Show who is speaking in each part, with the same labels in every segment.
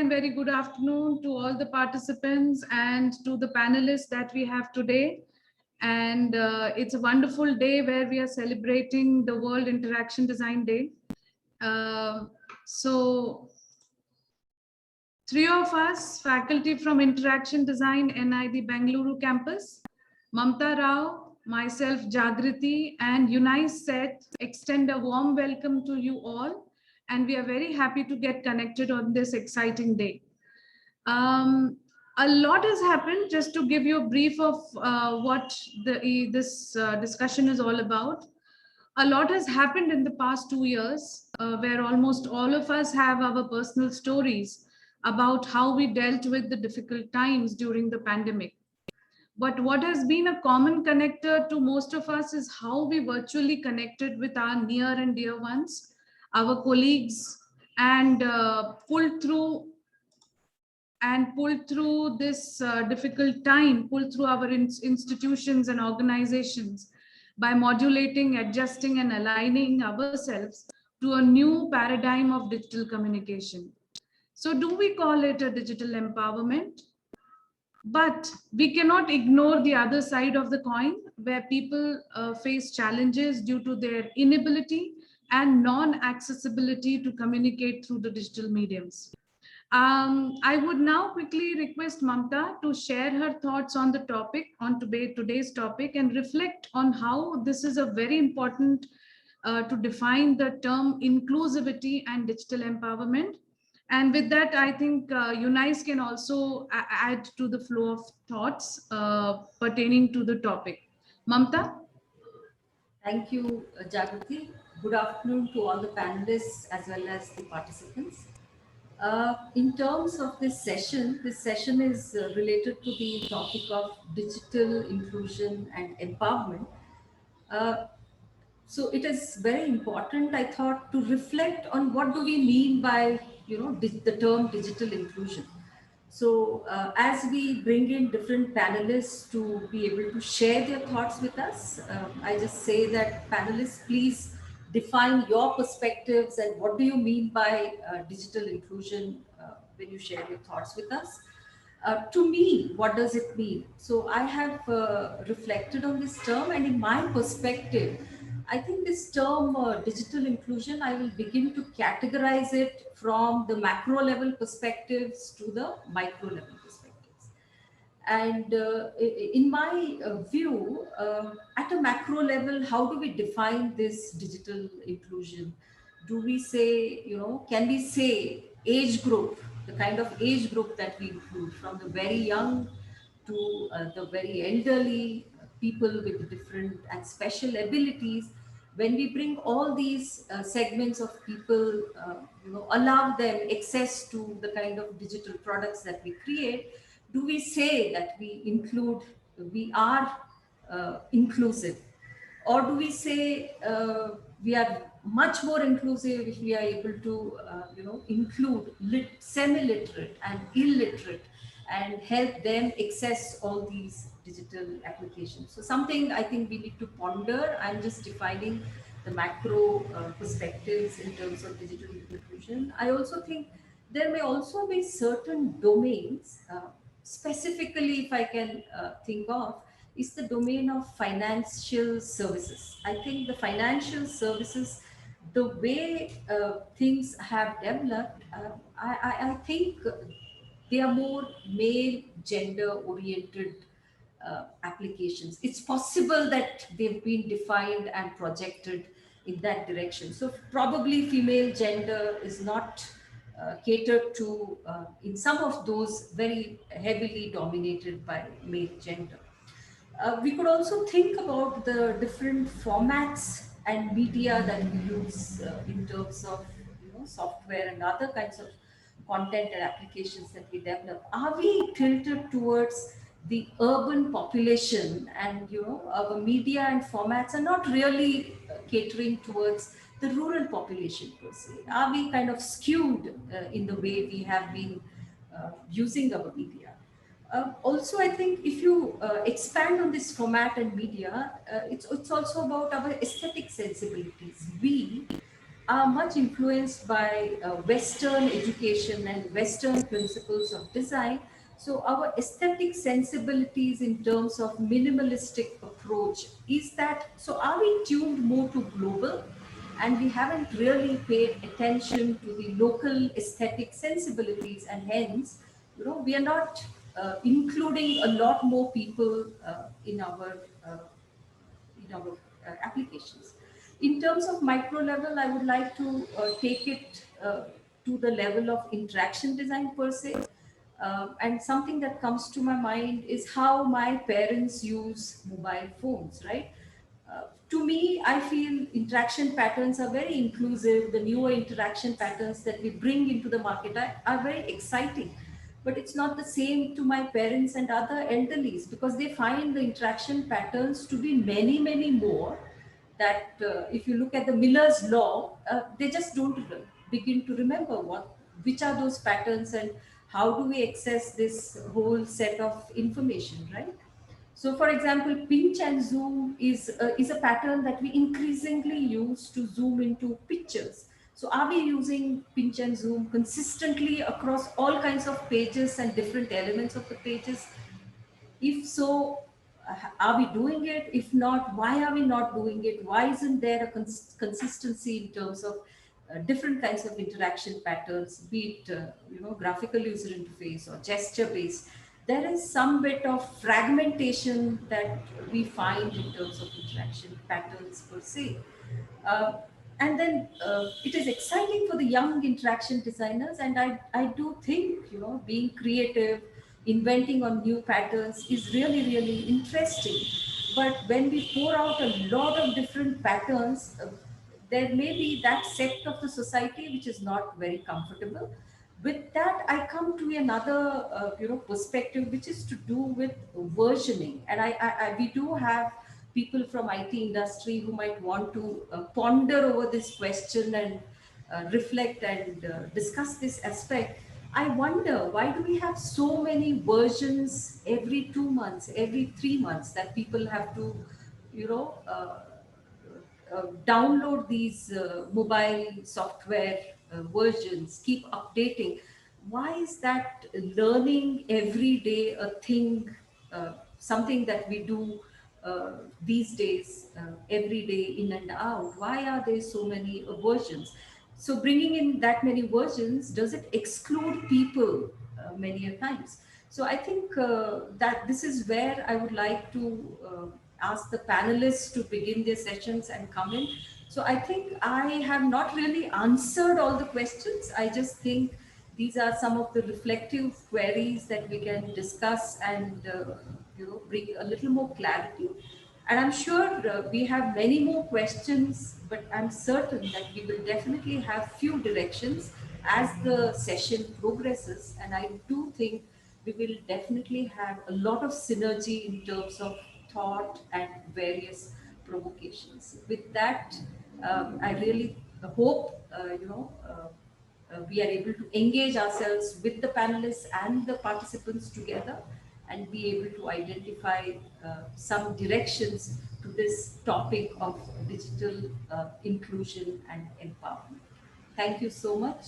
Speaker 1: and very good afternoon to all the participants and to the panelists that we have today. And it's a wonderful day where we are celebrating the World Interaction Design Day. So three of us, faculty from Interaction Design, NID Bangalore campus, Mamta Rao, myself Jagriti, and Unice Seth extend a warm welcome to you all. And we are very happy to get connected on this exciting day. A lot has happened. Just to give you a brief of what this discussion is all about. A lot has happened in the past 2 years, where almost all of us have our personal stories about how we dealt with the difficult times during the pandemic. But what has been a common connector to most of us is how we virtually connected with our near and dear ones, our colleagues, and pulled through this difficult time, pulled through our institutions and organizations by modulating, adjusting, and aligning ourselves to a new paradigm of digital communication. So do we call it a digital empowerment? But we cannot ignore the other side of the coin, where people face challenges due to their inability and non-accessibility to communicate through the digital mediums. I would now quickly request Mamta to share her thoughts on the topic, on today's topic, and reflect on how this is a very important to define the term inclusivity and digital empowerment. And with that, I think Unice can also add to the flow of thoughts pertaining to the topic. Mamta?
Speaker 2: Thank you, Jagriti. Good afternoon to all the panelists as well as the participants. In terms of this session is related to the topic of digital inclusion and empowerment. So it is very important, I thought, to reflect on what do we mean by, the term digital inclusion. So as we bring in different panelists to be able to share their thoughts with us, I just say that panelists, please define your perspectives and what do you mean by digital inclusion when you share your thoughts with us. To me, what does it mean? So I have reflected on this term, and in my perspective, I think this term digital inclusion, I will begin to categorize it from the macro level perspectives to the micro level perspectives. And in my view, at a macro level, how do we define this digital inclusion? Do we say, can we say age group, the kind of age group that we include, from the very young to the very elderly, people with different and special abilities? When we bring all these segments of people, allow them access to the kind of digital products that we create, do we say that we are inclusive? Or do we say we are much more inclusive if we are able to, include semi-literate and illiterate and help them access all these digital applications? So something I think we need to ponder. I'm just defining the macro perspectives in terms of digital inclusion. I also think there may also be certain domains, specifically if I can think of, is the domain of financial services. I think the financial services, the way things have developed, I think they are more male gender oriented applications. It's possible that they've been defined and projected in that direction. So probably female gender is not catered to in some of those very heavily dominated by male gender. We could also think about the different formats and media that we use in terms of software and other kinds of content and applications that we develop. Are we tilted towards the urban population, and our media and formats are not really catering towards the rural population per se? Are we kind of skewed in the way we have been using our media? Also, I think if you expand on this format and media, it's also about our aesthetic sensibilities. We are much influenced by Western education and Western principles of design. So our aesthetic sensibilities in terms of minimalistic approach is that, so are we tuned more to global, and we haven't really paid attention to the local aesthetic sensibilities, and hence, we are not including a lot more people uh, in our applications. In terms of micro level, I would like to take it to the level of interaction design per se. And something that comes to my mind is how my parents use mobile phones, right? To me, I feel interaction patterns are very inclusive. The newer interaction patterns that we bring into the market are very exciting. But it's not the same to my parents and other elderlies, because they find the interaction patterns to be many, many more. That if you look at the Miller's Law, they just don't begin to remember which are those patterns and how do we access this whole set of information, right? So, for example, pinch and zoom is a pattern that we increasingly use to zoom into pictures. So, are we using pinch and zoom consistently across all kinds of pages and different elements of the pages? If so, are we doing it? If not, why are we not doing it? Why isn't there a consistency in terms of different kinds of interaction patterns, be it graphical user interface or gesture based? There is some bit of fragmentation that we find in terms of interaction patterns per se. Uh, and then it is exciting for the young interaction designers, and I do think being creative, inventing on new patterns is really really interesting. But when we pour out a lot of different patterns, there may be that sect of the society which is not very comfortable with that. I come to another perspective, which is to do with versioning. And we do have people from IT industry who might want to ponder over this question and reflect and discuss this aspect. I wonder, why do we have so many versions every 2 months, every 3 months, that people have to you know uh, download these mobile software versions, keep updating? Why is that learning every day a thing, something that we do these days, every day in and out? Why are there so many versions? So bringing in that many versions, does it exclude people many a times? So I think that this is where I would like to ask the panelists to begin their sessions and come in. So I think I have not really answered all the questions. I just think these are some of the reflective queries that we can discuss and bring a little more clarity. And I'm sure we have many more questions, but I'm certain that we will definitely have few directions as the session progresses. And I do think we will definitely have a lot of synergy in terms of thought and various provocations. With that, I really hope, we are able to engage ourselves with the panelists and the participants together and be able to identify some directions to this topic of digital inclusion and empowerment. Thank you so much.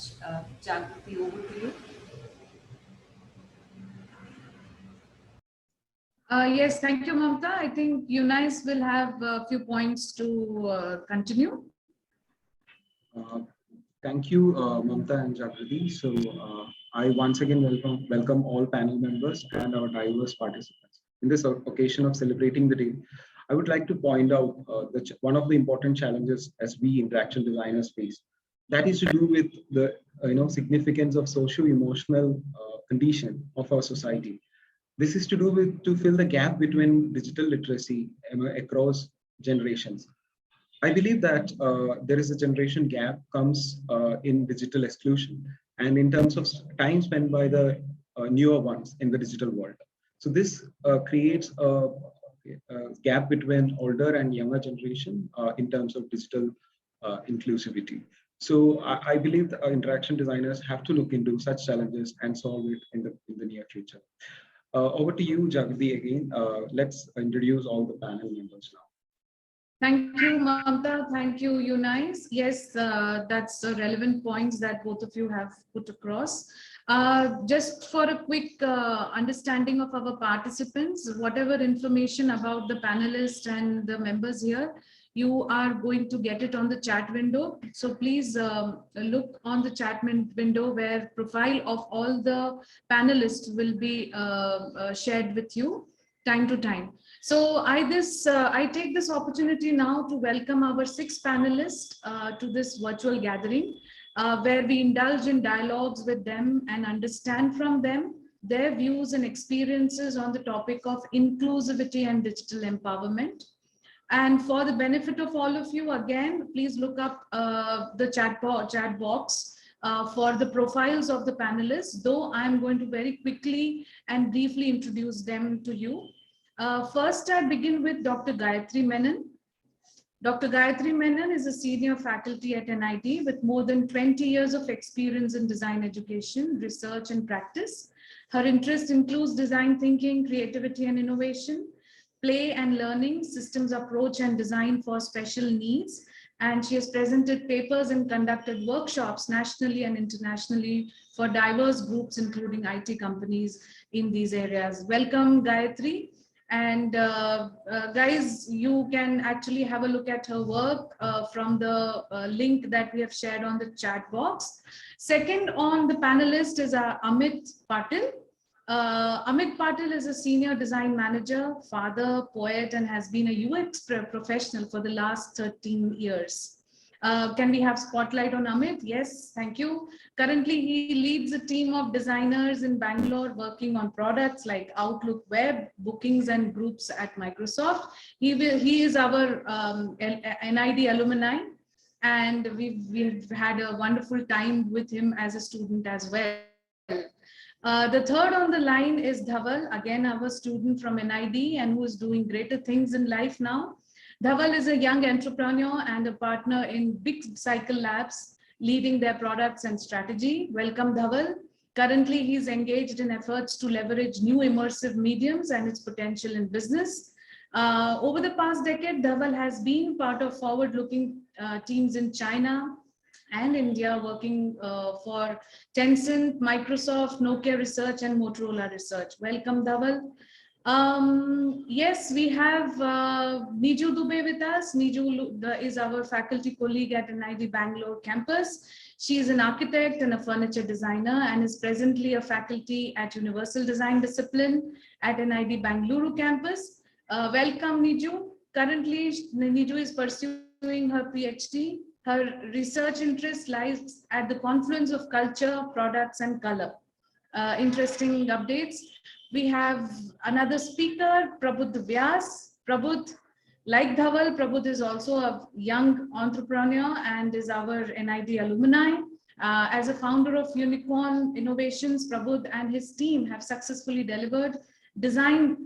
Speaker 2: Jagriti, over to you.
Speaker 1: Yes, thank you, Mamta. I think Eunice will have a few points to continue.
Speaker 3: Uh, Thank you, Mamta and Jagriti. So I once again welcome all panel members and our diverse participants. In this occasion of celebrating the day, I would like to point out that one of the important challenges as we interaction designers face, that is to do with the significance of socio-emotional condition of our society. This is to do with to fill the gap between digital literacy across generations. I believe that there is a generation gap comes in digital exclusion and in terms of time spent by the newer ones in the digital world. So this creates a gap between older and younger generation in terms of digital inclusivity. So I believe that interaction designers have to look into such challenges and solve it in the near future. Over to you, Jagdi, again. Let's introduce all the panel members now.
Speaker 1: Thank you, Mamta. Thank you, Eunice. Yes, that's relevant points that both of you have put across. Just for a quick understanding of our participants, whatever information about the panelists and the members here, you are going to get it on the chat window. So please look on the chat window where profile of all the panelists will be shared with you time to time. So I take this opportunity now to welcome our 6 panelists to this virtual gathering, where we indulge in dialogues with them and understand from them their views and experiences on the topic of inclusivity and digital empowerment. And for the benefit of all of you, again, please look up the chat box for the profiles of the panelists, though I'm going to very quickly and briefly introduce them to you. First, I begin with Dr. Gayatri Menon. Dr. Gayatri Menon is a senior faculty at NIT with more than 20 years of experience in design education, research, and practice. Her interest includes design thinking, creativity and innovation, play and learning, systems approach and design for special needs. And she has presented papers and conducted workshops nationally and internationally for diverse groups, including IT companies in these areas. Welcome, Gayatri. And guys, you can actually have a look at her work from the link that we have shared on the chat box. Second on the panelist is Amit Patil. Amit Patil is a senior design manager, father, poet, and has been a UX professional for the last 13 years. Can we have spotlight on Amit? Yes, thank you. Currently, he leads a team of designers in Bangalore working on products like Outlook Web, bookings, and groups at Microsoft. He is our NID alumni, and we've had a wonderful time with him as a student as well. The third on the line is Dhaval, again our student from NID and who is doing greater things in life now. Dhaval is a young entrepreneur and a partner in Big Cycle Labs, leading their products and strategy. Welcome, Dhaval. Currently, he's engaged in efforts to leverage new immersive mediums and its potential in business. Over the past decade, Dhaval has been part of forward-looking teams in China and India working for Tencent, Microsoft, Nokia Research, and Motorola Research. Welcome, Dhaval. Yes, we have Niju Dubey with us. Niju is our faculty colleague at NID Bangalore campus. She is an architect and a furniture designer and is presently a faculty at Universal Design Discipline at NID Bangalore campus. Welcome, Niju. Currently, Niju is pursuing her PhD. Her research interest lies at the confluence of culture, products, and color. Interesting updates. We have another speaker, Prabudh Vyas. Prabudh, like Dhaval, Prabudh is also a young entrepreneur and is our NID alumni. As a founder of Unicorn Innovations, Prabudh and his team have successfully delivered digital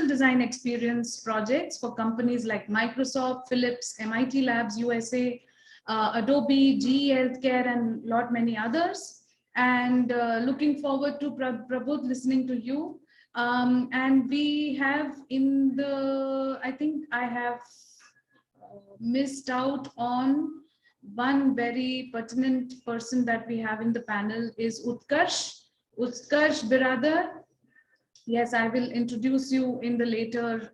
Speaker 1: design experience projects for companies like Microsoft, Philips, MIT Labs USA, Adobe, GE Healthcare, and lot many others. And looking forward to Prabodh listening to you. And we have in the, I think I have missed out on one very pertinent person that we have in the panel is Utkarsh Biradar. Yes, I will introduce you in the later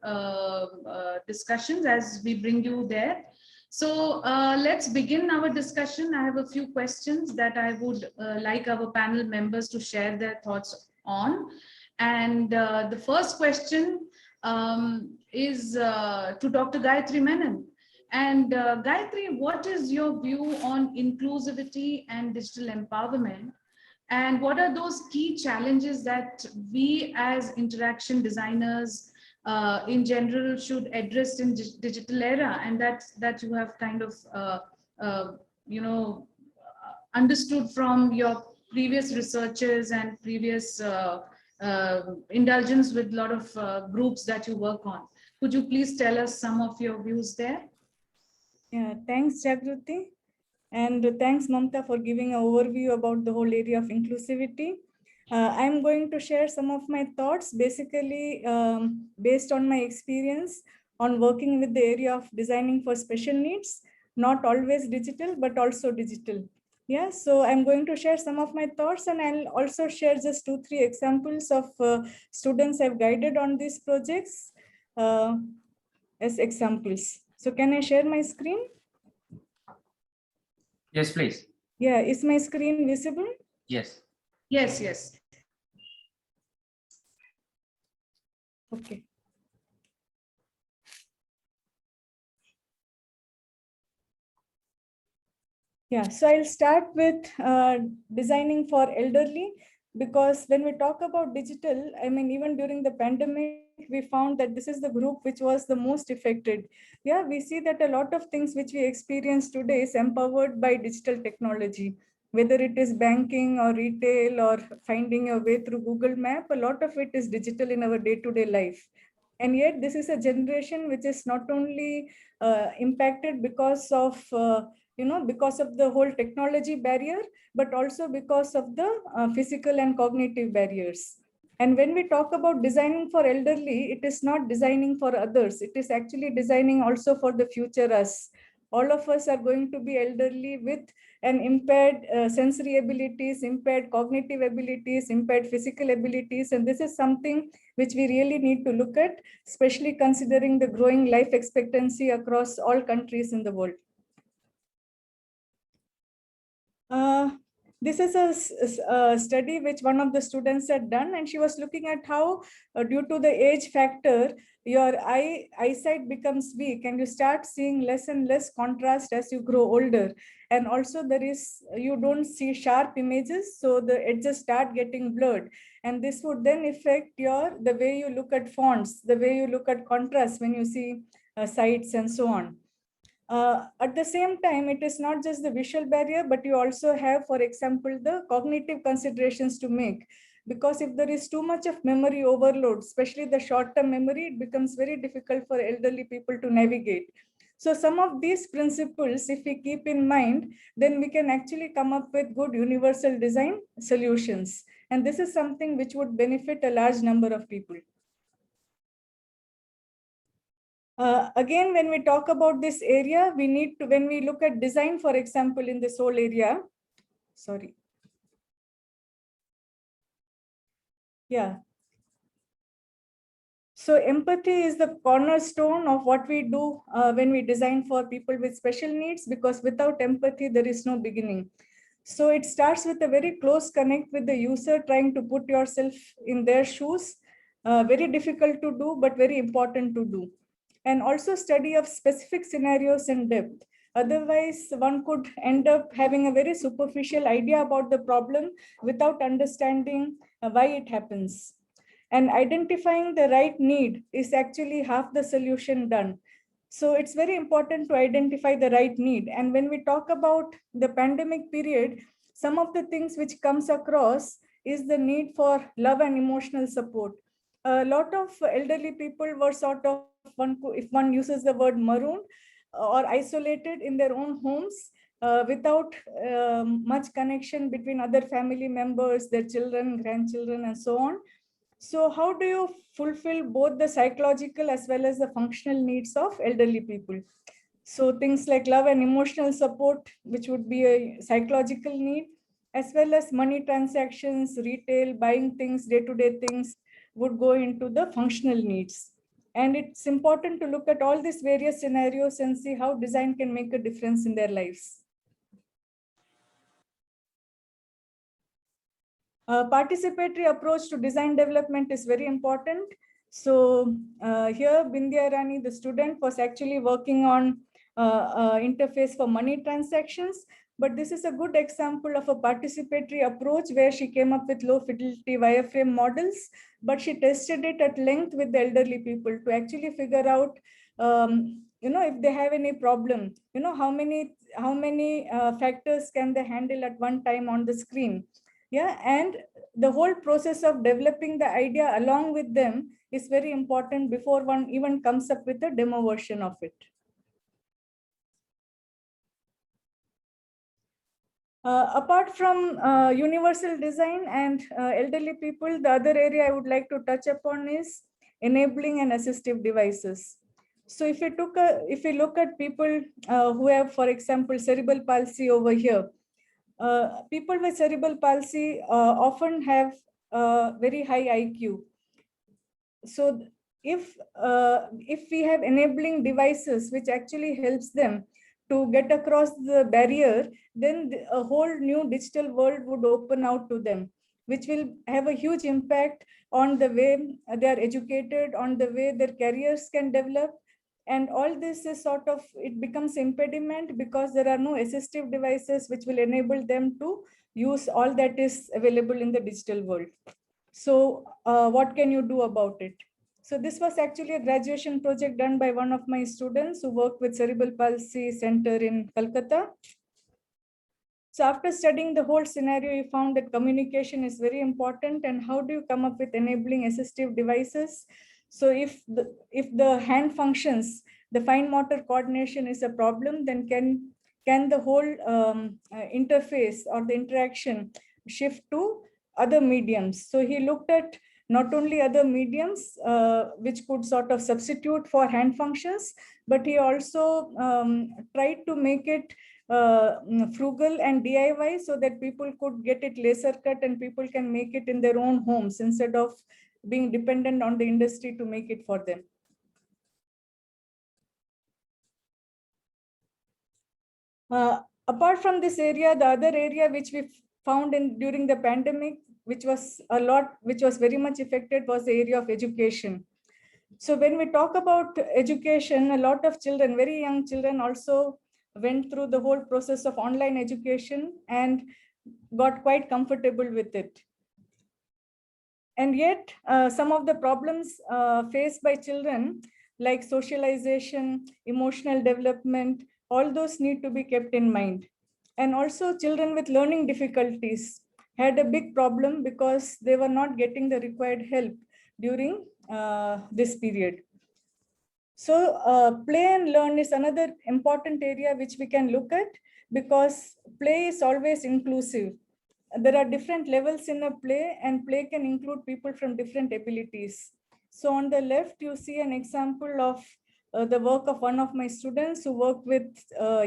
Speaker 1: discussions as we bring you there. So let's begin our discussion. I have a few questions that I would like our panel members to share their thoughts on. And the first question is to Dr. Gayatri Menon. And Gayatri, what is your view on inclusivity and digital empowerment? And what are those key challenges that we as interaction designers in general should address in digital era, and that you have kind of understood from your previous researches and previous indulgence with a lot of groups that you work on. Could you please tell us some of your views there?
Speaker 4: Yeah, thanks, Jagruti. And thanks, Mamta, for giving an overview about the whole area of inclusivity. I'm going to share some of my thoughts, basically based on my experience on working with the area of designing for special needs, not always digital, but also digital. Yeah, so I'm going to share some of my thoughts, and I'll also share just 2-3 examples of students I've guided on these projects as examples. So can I share my screen?
Speaker 5: Yes, please.
Speaker 4: Yeah, is my screen visible?
Speaker 5: Yes.
Speaker 1: Yes, yes.
Speaker 4: Okay. Yeah, so I'll start with designing for elderly, because when we talk about digital, I mean, even during the pandemic, we found that this is the group which was the most affected. Yeah, we see that a lot of things which we experience today is empowered by digital technology, whether it is banking or retail or finding your way through Google Map, a lot of it is digital in our day-to-day life. And yet this is a generation which is not only impacted because of because of the whole technology barrier, but also because of the physical and cognitive barriers. And when we talk about designing for elderly, it is not designing for others. It is actually designing also for the future us. All of us are going to be elderly with an impaired sensory abilities, impaired cognitive abilities, impaired physical abilities. And this is something which we really need to look at, especially considering the growing life expectancy across all countries in the world. This is a study which one of the students had done, and she was looking at how due to the age factor, your eyesight becomes weak and you start seeing less and less contrast as you grow older. And also you don't see sharp images, so the edges start getting blurred. And this would then affect the way you look at fonts, the way you look at contrast when you see sites and so on. At the same time, it is not just the visual barrier, but you also have, for example, the cognitive considerations to make. Because if there is too much of memory overload, especially the short-term memory, it becomes very difficult for elderly people to navigate. So some of these principles, if we keep in mind, then we can actually come up with good universal design solutions. And this is something which would benefit a large number of people. Again, when we talk about this area, we need to, when we look at design, for example, in this whole area, sorry. Yeah. So empathy is the cornerstone of what we do when we design for people with special needs, because without empathy, there is no beginning. So it starts with a very close connect with the user, trying to put yourself in their shoes. Very difficult to do, but very important to do. And also study of specific scenarios in depth. Otherwise, one could end up having a very superficial idea about the problem without understanding why it happens. And identifying the right need is actually half the solution done. So it's very important to identify the right need. And when we talk about the pandemic period, some of the things which comes across is the need for love and emotional support. A lot of elderly people were sort of, if one uses the word marooned or isolated in their own homes, without much connection between other family members, their children, grandchildren, and so on. So how do you fulfill both the psychological as well as the functional needs of elderly people? So things like love and emotional support, which would be a psychological need, as well as money transactions, retail, buying things, day-to-day things, would go into the functional needs. And it's important to look at all these various scenarios and see how design can make a difference in their lives. Participatory approach to design development is very important. So here Bindya Rani, the student, was actually working on interface for money transactions. But this is a good example of a participatory approach where she came up with low fidelity wireframe models, but she tested it at length with the elderly people to actually figure out, if they have any problem, how many factors can they handle at one time on the screen. Yeah, and the whole process of developing the idea along with them is very important before one even comes up with a demo version of it. Apart from universal design and elderly people, the other area I would like to touch upon is enabling and assistive devices. So if we look at people who have, for example, cerebral palsy over here, people with cerebral palsy often have very high IQ. So if we have enabling devices which actually helps them to get across the barrier, then a whole new digital world would open out to them, which will have a huge impact on the way they are educated, on the way their careers can develop. And all this is sort of, it becomes impediment because there are no assistive devices which will enable them to use all that is available in the digital world. So what can you do about it? So this was actually a graduation project done by one of my students who worked with Cerebral Palsy Center in Calcutta. So after studying the whole scenario, we found that communication is very important. And how do you come up with enabling assistive devices? So if the hand functions, the fine motor coordination is a problem, then can the whole interface or the interaction shift to other mediums? So he looked at not only other mediums which could sort of substitute for hand functions, but he also tried to make it frugal and DIY so that people could get it laser cut and people can make it in their own homes instead of being dependent on the industry to make it for them. Apart from this area, the other area which we found during the pandemic, which was very much affected, was the area of education. So when we talk about education, a lot of children, very young children, also went through the whole process of online education and got quite comfortable with it. And yet, some of the problems faced by children, like socialization, emotional development, all those need to be kept in mind. And also children with learning difficulties had a big problem because they were not getting the required help during this period. So play and learn is another important area which we can look at, because play is always inclusive. There are different levels in a play, and play can include people from different abilities. So on the left, you see an example of the work of one of my students who worked with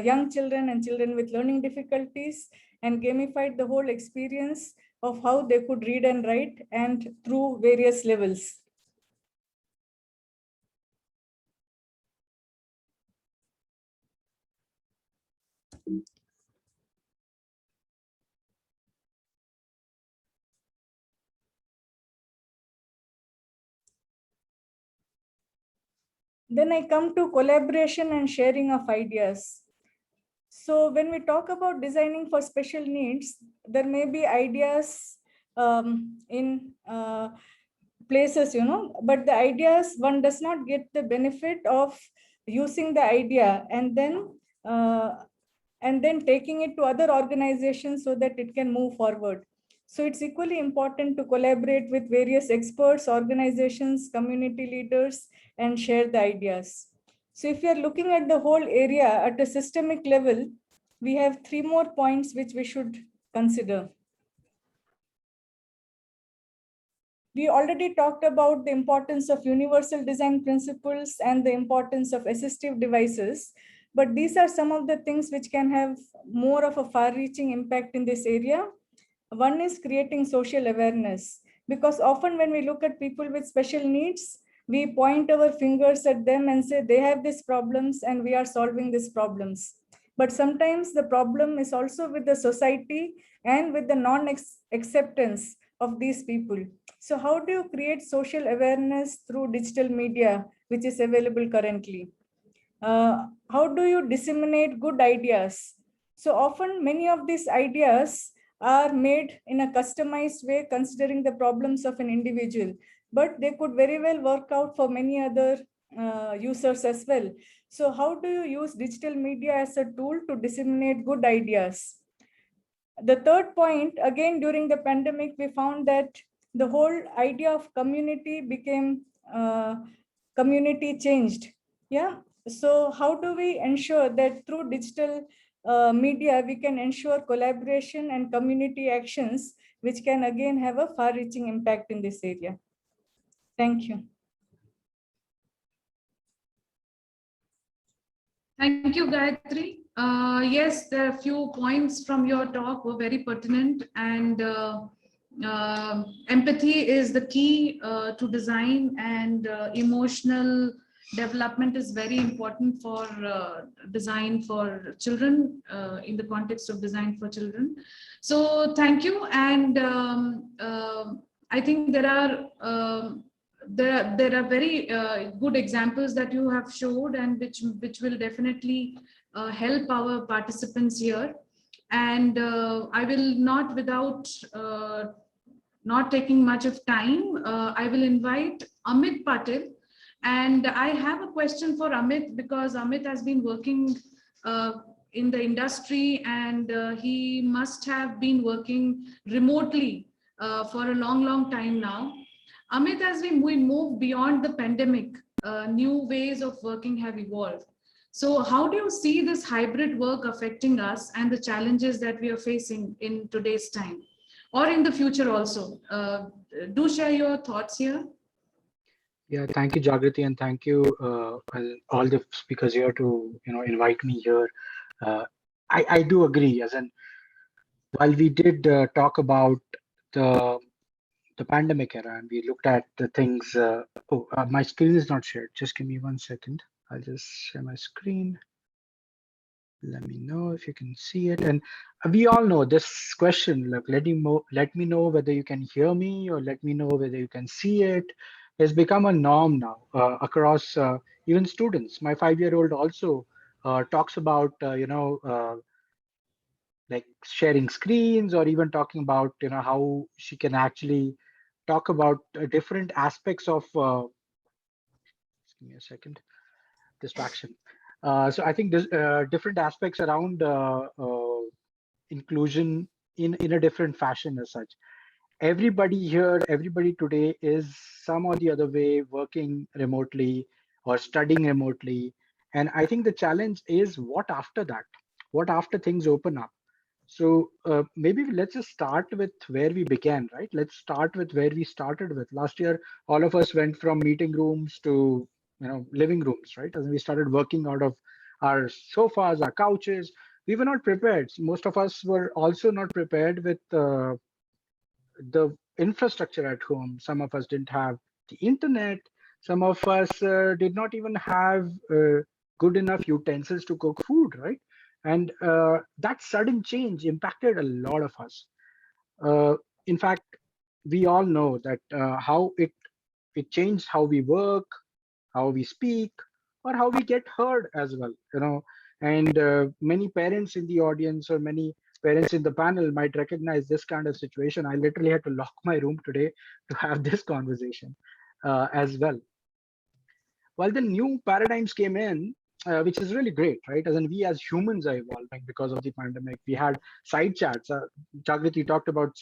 Speaker 4: young children and children with learning difficulties and gamified the whole experience of how they could read and write, and through various levels. Then I come to collaboration and sharing of ideas. So when we talk about designing for special needs, there may be ideas in places, but the ideas, one does not get the benefit of using the idea and then taking it to other organizations so that it can move forward. So it's equally important to collaborate with various experts, organizations, community leaders, and share the ideas. So if we are looking at the whole area at a systemic level, we have 3 more points which we should consider. We already talked about the importance of universal design principles and the importance of assistive devices, but these are some of the things which can have more of a far-reaching impact in this area. One is creating social awareness, because often when we look at people with special needs, we point our fingers at them and say they have these problems and we are solving these problems. But sometimes the problem is also with the society and with the non-acceptance of these people. So how do you create social awareness through digital media, which is available currently? How do you disseminate good ideas? So often many of these ideas are made in a customized way, considering the problems of an individual, but they could very well work out for many other users as well. So how do you use digital media as a tool to disseminate good ideas? The third point, again, during the pandemic, we found that the whole idea of community became community changed. Yeah. So how do we ensure that through digital media, we can ensure collaboration and community actions, which can again have a far-reaching impact in this area? Thank you.
Speaker 1: Thank you, Gayatri. Yes, there are a few points from your talk were very pertinent, and empathy is the key to design, and emotional development is very important for design for children, in the context of design for children. So thank you. And I think there are very good examples that you have showed, and which will definitely help our participants here. And I will not, without not taking much of time, I will invite Amit Patil. And I have a question for Amit, because Amit has been working in the industry, and he must have been working remotely for a long time now. Amit, as we move beyond the pandemic, new ways of working have evolved. So how do you see this hybrid work affecting us and the challenges that we are facing in today's time, or in the future also? Do share your thoughts here.
Speaker 5: Yeah, thank you, Jagriti, and thank you all the speakers here to invite me here. I do agree, as in while we did talk about the pandemic era, and we looked at the things. My screen is not shared. Just give me 1 second. I'll just share my screen. Let me know if you can see it. And we all know this question. Look, let me know whether you can hear me, or let me know whether you can see it. Has become a norm now across even students. My 5-year-old also talks about like sharing screens, or even talking about how she can actually talk about different aspects of just give me a second, distraction. So I think there's different aspects around inclusion in a different fashion as such. Everybody here, everybody today is some or the other way working remotely or studying remotely. And I think the challenge is what after that, what after things open up. So maybe let's just start with where we began, right? Let's start with where we started with. Last year, all of us went from meeting rooms to living rooms, right? As we started working out of our sofas, our couches, we were not prepared. Most of us were also not prepared with the infrastructure at home. Some of us didn't have the internet. Some of us did not even have good enough utensils to cook food, right? And that sudden change impacted a lot of us. In fact, we all know that how it changed how we work, how we speak, or how we get heard as well. And many parents in the audience, or many parents in the panel might recognize this kind of situation. I literally had to lock my room today to have this conversation as well. While the new paradigms came in, which is really great, right? As in, we as humans are evolving because of the pandemic. We had side chats. Jagriti talked about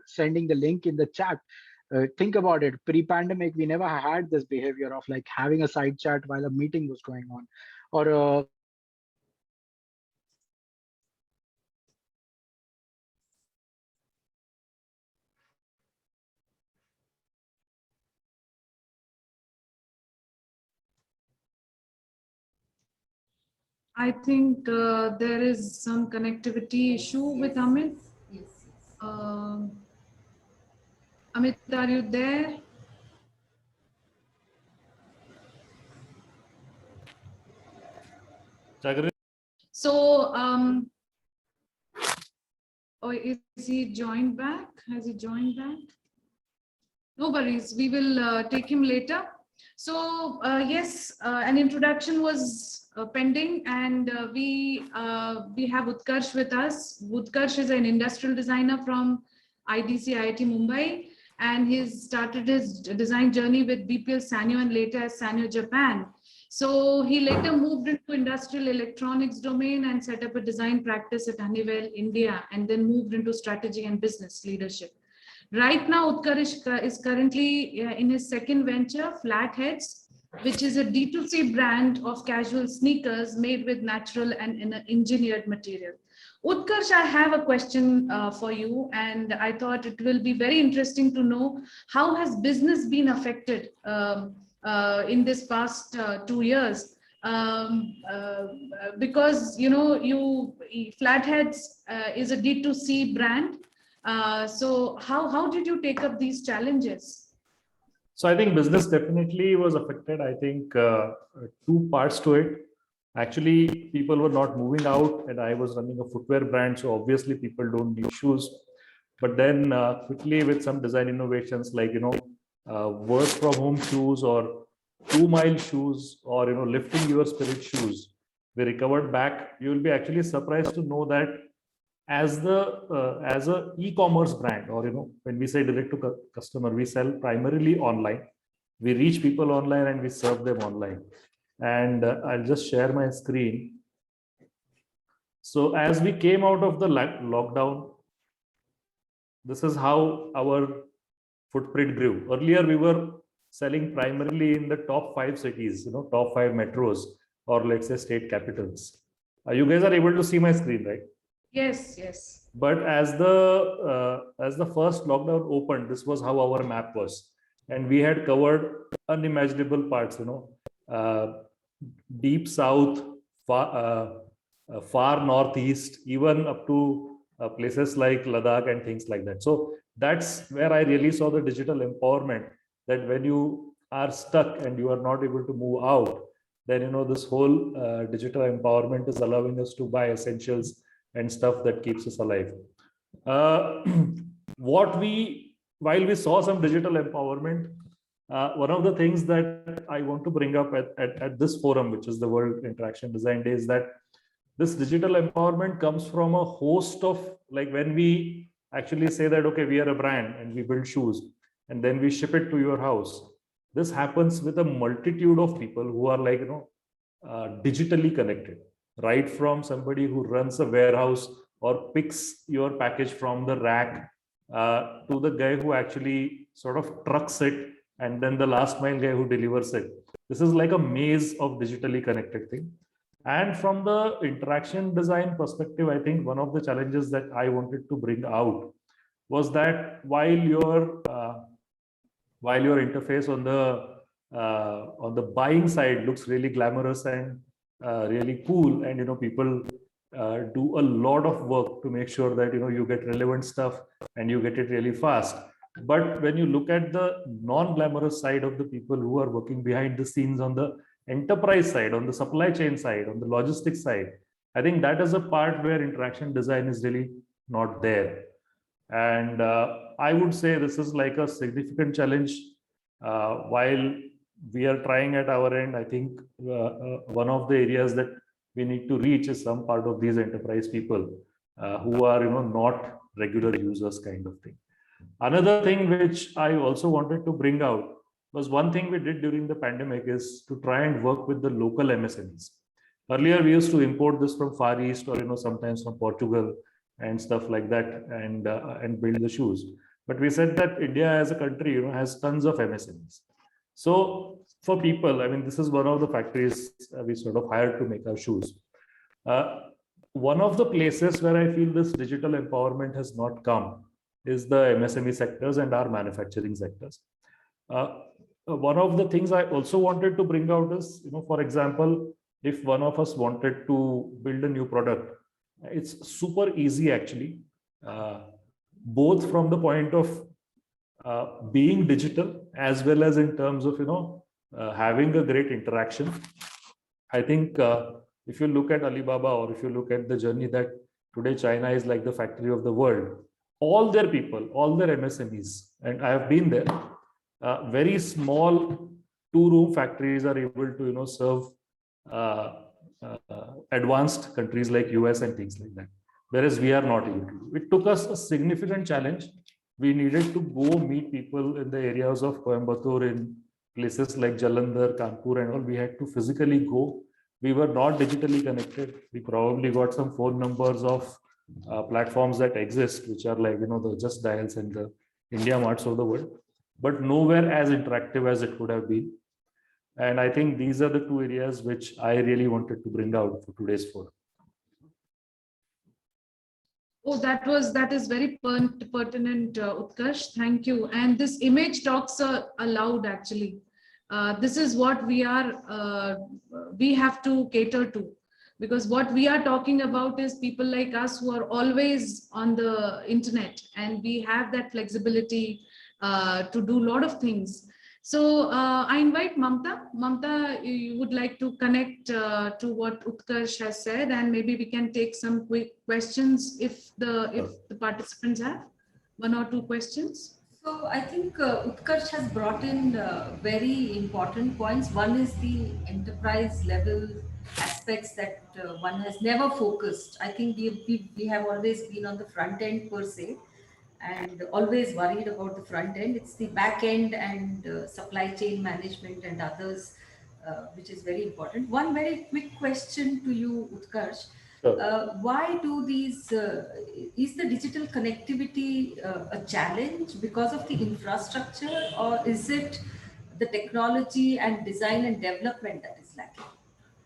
Speaker 5: sending the link in the chat. Think about it. Pre-pandemic, we never had this behavior of like having a side chat while a meeting was going on, or
Speaker 1: I think there is some connectivity issue with Amit.
Speaker 2: Yes.
Speaker 1: Amit, are you there? So, oh, is he joined back? Has he joined back? No worries, we will take him later. So yes, an introduction was pending, and we have Utkarsh with us. Utkarsh is an industrial designer from IDC IIT Mumbai, and he's started his design journey with BPL Sanyo and later as Sanyo Japan. So he later moved into industrial electronics domain and set up a design practice at Honeywell India, and then moved into strategy and business leadership. Right now, Utkarsh is currently in his second venture, Flatheads, which is a D2C brand of casual sneakers made with natural and engineered material. Utkarsh, I have a question for you, and I thought it will be very interesting to know how has business been affected in this past 2 years because Flatheads is a D2C brand. So how did you take up these challenges?
Speaker 6: So I think business definitely was affected. I think two parts to it. Actually, people were not moving out, and I was running a footwear brand, so obviously people don't need shoes. But then quickly with some design innovations like work from home shoes or 2-mile shoes or lifting your spirit shoes, we recovered back. You will be actually surprised to know that as a e-commerce brand, or when we say direct to customer, we sell primarily online. We reach people online and we serve them online. And I'll just share my screen. So as we came out of the lockdown, this is how our footprint grew. Earlier, we were selling primarily in the top 5 cities, top 5 metros, or let's say state capitals. You guys are able to see my screen, right?
Speaker 1: Yes, yes.
Speaker 6: But as the first lockdown opened, this was how our map was, and we had covered unimaginable parts. Deep south, far northeast, even up to places like Ladakh and things like that. So that's where I really saw the digital empowerment, that when you are stuck and you are not able to move out, then this whole digital empowerment is allowing us to buy essentials and stuff that keeps us alive. While we saw some digital empowerment, one of the things that I want to bring up at this forum, which is the World Interaction Design Day, is that this digital empowerment comes from a host of, like, when we actually say that, okay, we are a brand and we build shoes and then we ship it to your house. This happens with a multitude of people who are like, digitally connected, right from somebody who runs a warehouse or picks your package from the rack to the guy who actually sort of trucks it, and then the last mile guy who delivers it. This is like a maze of digitally connected thing. And from the interaction design perspective, I think one of the challenges that I wanted to bring out was that while your interface on the buying side looks really glamorous and really cool, and people do a lot of work to make sure that you get relevant stuff and you get it really fast. But when you look at the non-glamorous side of the people who are working behind the scenes on the enterprise side, on the supply chain side, on the logistics side, I think that is a part where interaction design is really not there. And I would say this is like a significant challenge. While we are trying at our end, I think one of the areas that we need to reach is some part of these enterprise people who are not regular users, kind of thing. Another thing which I also wanted to bring out was one thing we did during the pandemic is to try and work with the local MSMEs. Earlier, we used to import this from Far East or sometimes from Portugal and stuff like that, and build the shoes. But we said that India as a country has tons of MSMEs. So for people, I mean, this is one of the factories we sort of hired to make our shoes. One of the places where I feel this digital empowerment has not come is the MSME sectors and our manufacturing sectors. One of the things I also wanted to bring out is, for example, if one of us wanted to build a new product, it's super easy actually, both from the point of being digital as well as in terms of having a great interaction. I think if you look at Alibaba, or if you look at the journey that today China is like the factory of the world, all their people, all their MSMEs, and I have been there, very small 2-room factories are able to serve advanced countries like US and things like that, whereas we are not able to. It took us a significant challenge. We needed to go meet people in the areas of Coimbatore, in places like Jalandhar, Kanpur and all. We had to physically go. We were not digitally connected. We probably got some phone numbers of platforms that exist, which are like the Just Dials and the India Marts of the world, but nowhere as interactive as it could have been. And I think these are the two areas which I really wanted to bring out for today's forum.
Speaker 1: Oh, that is very pertinent, Utkarsh. Thank you. And this image talks aloud actually. This is what we have to cater to, because what we are talking about is people like us who are always on the internet, and we have that flexibility to do a lot of things. So I invite Mamta. Mamta, you would like to connect to what Utkarsh has said, and maybe we can take some quick questions if the participants have 1 or 2 questions.
Speaker 2: So I think Utkarsh has brought in very important points. One is the enterprise level aspects that one has never focused. I think we have always been on the front end per se, and always worried about the front end. It's the back end and supply chain management and others, which is very important. One very quick question to you, Utkarsh. Why do these, is the digital connectivity a challenge because of the infrastructure, or is it the technology and design and development that is lacking?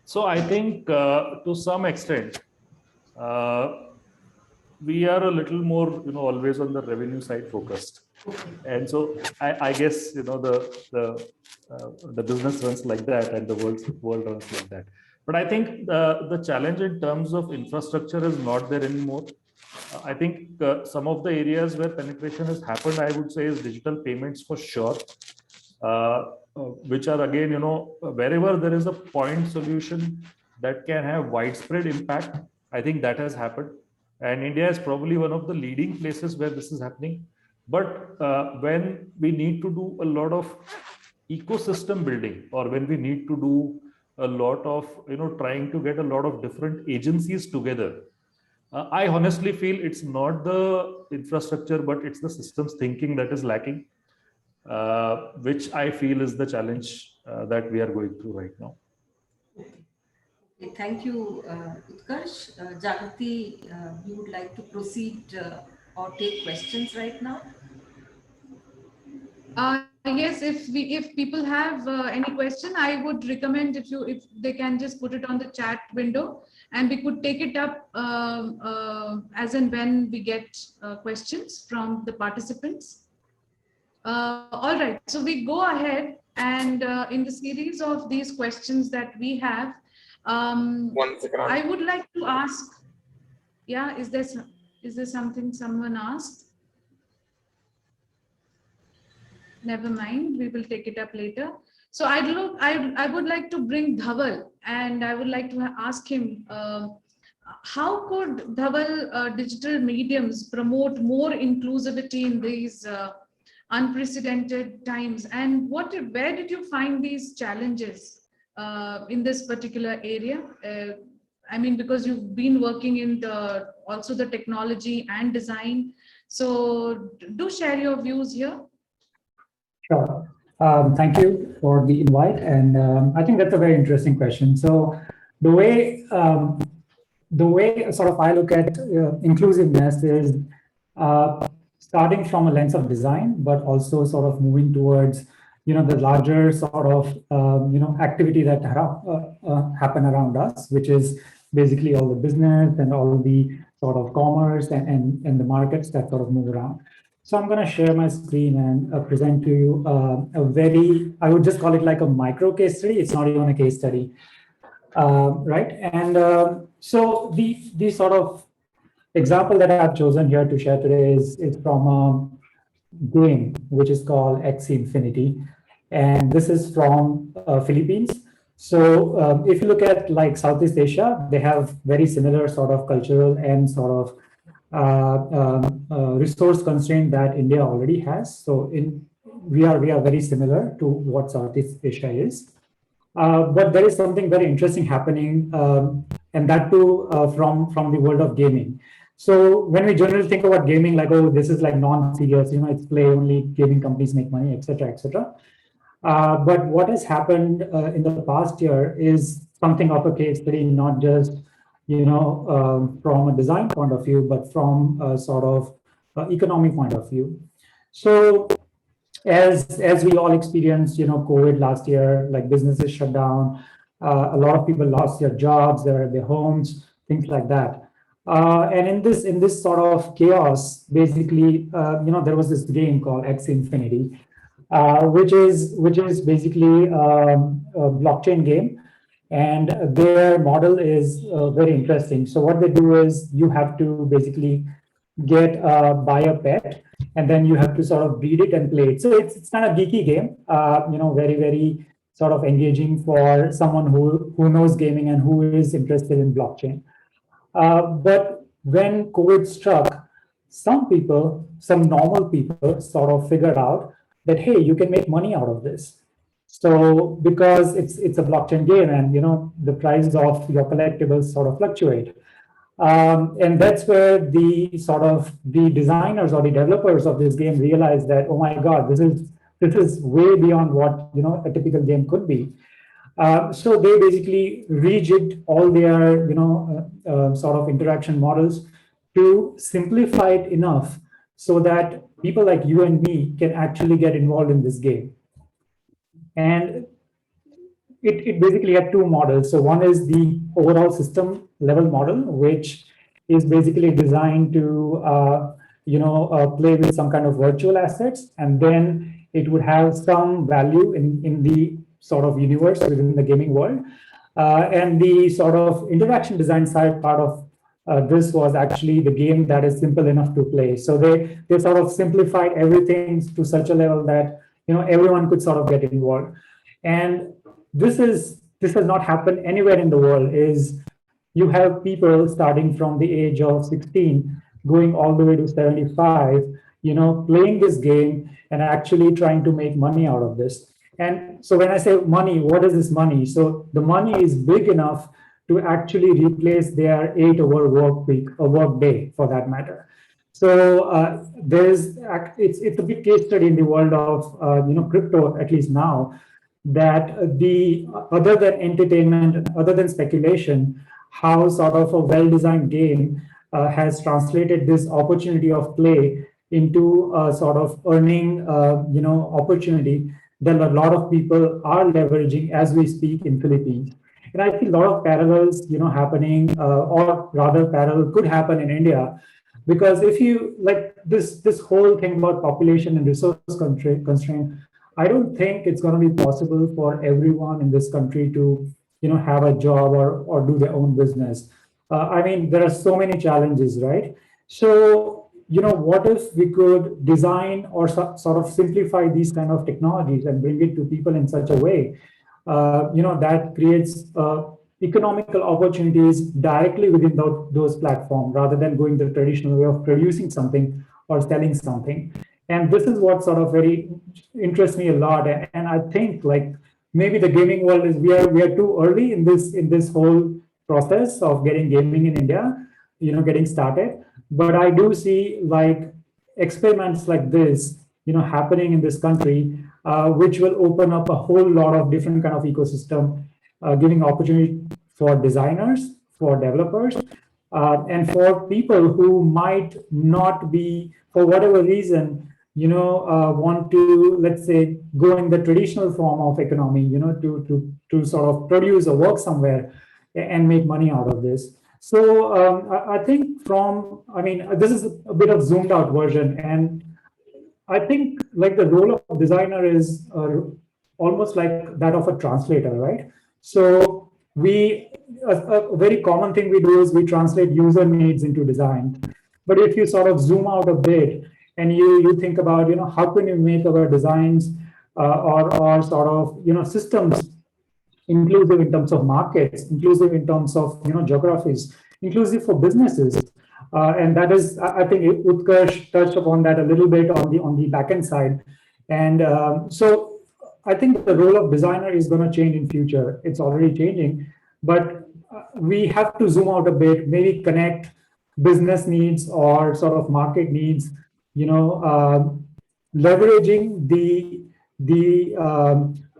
Speaker 6: So I think to some extent, we are a little more, always on the revenue side focused.
Speaker 2: Okay.
Speaker 6: And so I guess, the business runs like that, and the world runs like that. But I think the challenge in terms of infrastructure is not there anymore. I think some of the areas where penetration has happened, I would say, is digital payments for sure, which are again, wherever there is a point solution that can have widespread impact, I think that has happened. And India is probably one of the leading places where this is happening. But when we need to do a lot of ecosystem building, or when we need to do a lot of, trying to get a lot of different agencies together, I honestly feel it's not the infrastructure, but it's the systems thinking that is lacking, which I feel is the challenge that we are going through right now.
Speaker 2: Okay, thank you, Utkarsh. Jagrati, you would like to proceed or take questions right now?
Speaker 1: Yes, if people have any question, I would recommend if they can just put it on the chat window, and we could take it up as and when we get questions from the participants. All right, so we go ahead, and in the series of these questions that we have, I would like to ask, yeah, is there something someone asked? Never mind, we will take it up later. So I would like to bring Dhaval, and I would like to ask him, how could Dhaval digital mediums promote more inclusivity in these unprecedented times, and where did you find these challenges in this particular area? I mean, because you've been working in also the technology and design, so do share your views here.
Speaker 7: Sure. Thank you for the invite, and I think that's a very interesting question. So the way sort of I look at inclusiveness is starting from a lens of design, but also sort of moving towards the larger sort of activity that happen around us, which is basically all the business and all the sort of commerce and the markets that sort of move around. So I'm going to share my screen and present to you a very, I would just call it like a micro case study. It's not even a case study, right? And so the sort of example that I've chosen here to share today is from a game which is called Axie Infinity, and this is from Philippines. So if you look at like Southeast Asia, they have very similar sort of cultural and sort of resource constraint that India already has. So we are very similar to what Southeast Asia is. But there is something very interesting happening, and that too from the world of gaming. So when we generally think about gaming, like, oh, this is like non-serious, it's play only, gaming companies make money, etc., etc. But what has happened in the past year is something of a case study, not just from a design point of view, but from a sort of economic point of view. So as we all experienced, COVID last year, like businesses shut down, a lot of people lost their jobs, they're at their homes, things like that. And in this sort of chaos, basically, there was this game called Axie Infinity, which is basically a blockchain game, and their model is very interesting. So what they do is you have to basically buy a pet, and then you have to sort of breed it and play it. So it's kind of geeky game, very, very sort of engaging for someone who knows gaming and who is interested in blockchain. But when COVID struck, some people, some normal people sort of figured out that, hey, you can make money out of this. So because it's a blockchain game, and the price of your collectibles sort of fluctuate. And that's where the designers or the developers of this game realized that, oh my God, this is way beyond what a typical game could be. So they basically rejigged all their sort of interaction models to simplify it enough so that people like you and me can actually get involved in this game. And it basically had two models. So one is the overall system level model, which is basically designed to play with some kind of virtual assets, and then it would have some value in the sort of universe within the gaming world. And the sort of interaction design side part of this was actually the game that is simple enough to play. So they sort of simplified everything to such a level that everyone could sort of get involved. And this has not happened anywhere in the world. Is you have people starting from the age of 16 going all the way to 75, playing this game and actually trying to make money out of this. And so when I say money, what is this money? So the money is big enough to actually replace their 8-hour work week or work day, for that matter. So it's a big case study in the world of crypto, at least now, that other than entertainment, other than speculation, how sort of a well-designed game has translated this opportunity of play into a sort of earning opportunity that a lot of people are leveraging as we speak in Philippines. And I see a lot of parallels happening, or rather parallel could happen in India, because if you like this whole thing about population and resource constraint, I don't think it's going to be possible for everyone in this country to, have a job or do their own business. I mean, there are so many challenges, right? So, what if we could design or sort of simplify these kind of technologies and bring it to people in such a way, that creates economical opportunities directly within those platforms, rather than going the traditional way of producing something or selling something. And this is what sort of very interests me a lot. And I think like maybe the gaming world is we are too early in this whole process of getting gaming in India, getting started. But I do see like experiments like this, happening in this country, which will open up a whole lot of different kind of ecosystem, giving opportunity for designers, for developers, and for people who might not be, for whatever reason, want to, let's say, go in the traditional form of economy, to sort of produce or work somewhere and make money out of this. So I think this is a bit of zoomed out version, and I think like the role of designer is almost like that of a translator, right? So a very common thing we do is we translate user needs into design. But if you sort of zoom out a bit and you think about, how can you make our designs or sort of, systems inclusive in terms of markets, inclusive in terms of, geographies, inclusive for businesses. And that is, I think Utkarsh touched upon that a little bit on the backend side. And so I think the role of designer is going to change in future. It's already changing, but we have to zoom out a bit, maybe connect business needs or sort of market needs, leveraging the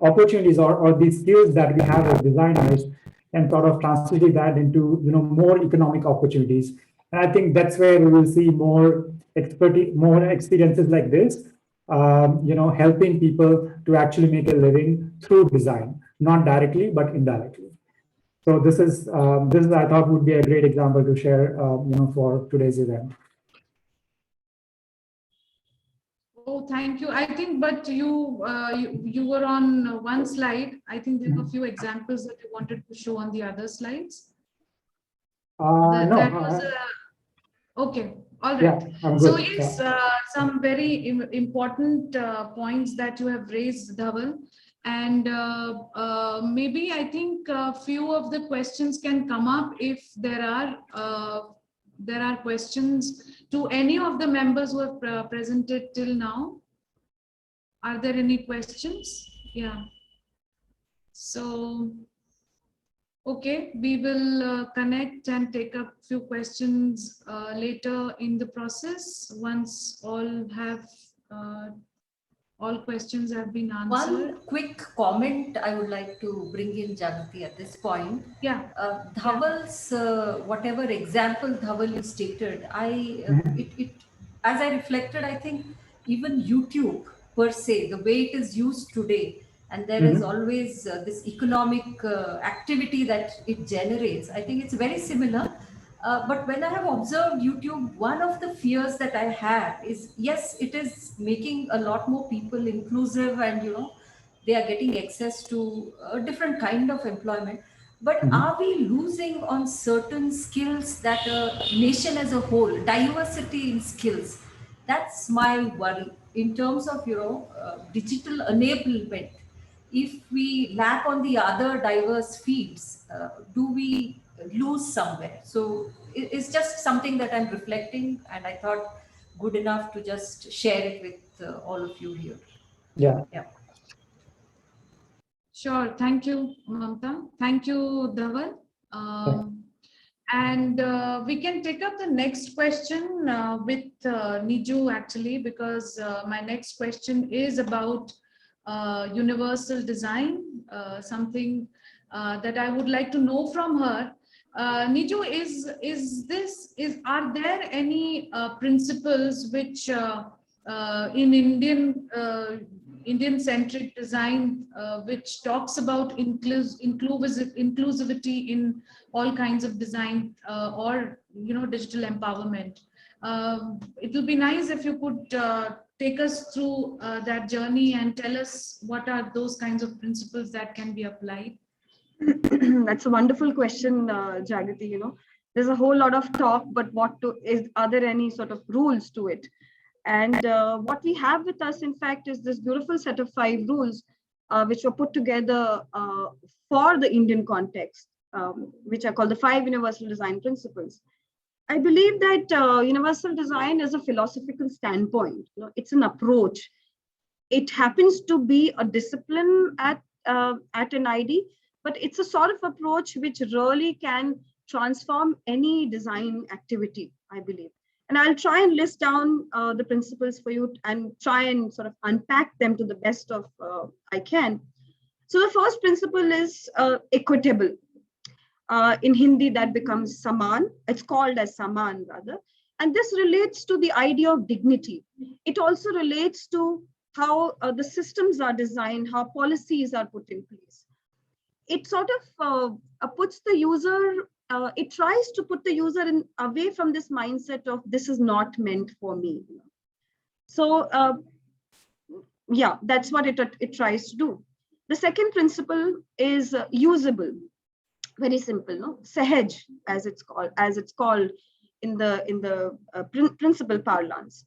Speaker 7: opportunities or the skills that we have as designers, and sort of translating that into more economic opportunities. And I think that's where we will see more expertise, more experiences like this, helping people to actually make a living through design, not directly but indirectly. So this is I thought would be a great example to share, for today's event.
Speaker 1: Oh, thank you. I think, but you were on one slide. I think there were a few examples that you wanted to show on the other slides.
Speaker 7: No.
Speaker 1: That was okay. All right.
Speaker 7: Yeah, I'm
Speaker 1: So
Speaker 7: good.
Speaker 1: yes, some very important points that you have raised, Dhaval. And maybe I think a few of the questions can come up if there are questions to any of the members who have presented till now. Are there any questions? Yeah. So, okay, we will connect and take up few questions later in the process once all questions have been answered.
Speaker 2: One quick comment I would like to bring in, Jagrati, at this point.
Speaker 1: Yeah.
Speaker 2: Dhaval's, whatever example Dhaval you stated, as I reflected, I think even YouTube per se, the way it is used today, and there is always this economic activity that it generates, I think it's very similar. But when I have observed YouTube, one of the fears that I have is, yes, it is making a lot more people inclusive, and they are getting access to a different kind of employment. But are we losing on certain skills that a nation as a whole, diversity in skills? That's my worry in terms of digital enablement. If we lack on the other diverse fields, do we lose somewhere? So it's just something that I'm reflecting, and I thought good enough to just share it with all of you here.
Speaker 7: Yeah.
Speaker 1: Sure. Thank you, Mamta. Thank you, Dhaval. And we can take up the next question with Niju, actually, because my next question is about universal design, something that I would like to know from her. Niju, are there any principles which in Indian-centric design, which talks about inclusivity in all kinds of design or digital empowerment? It will be nice if you could take us through that journey and tell us what are those kinds of principles that can be applied.
Speaker 8: That's a wonderful question, Jagrati. There's a whole lot of talk, but are there any sort of rules to it? And what we have with us, in fact, is this beautiful set of 5 rules, which were put together for the Indian context, which are called the 5 Universal Design Principles. I believe that universal design is a philosophical standpoint. It's an approach. It happens to be a discipline at an ID, but it's a sort of approach which really can transform any design activity, I believe. And I'll try and list down the principles for you and try and sort of unpack them to the best of I can. So the first principle is equitable. In Hindi, that becomes Saman. It's called as Saman, rather. And this relates to the idea of dignity. It also relates to how the systems are designed, how policies are put in place. It sort of puts the user, it tries to put the user away from this mindset of this is not meant for me. So yeah, that's what it tries to do. The second principle is usable. Very simple, no? Sahaj, as it's called in the principal parlance.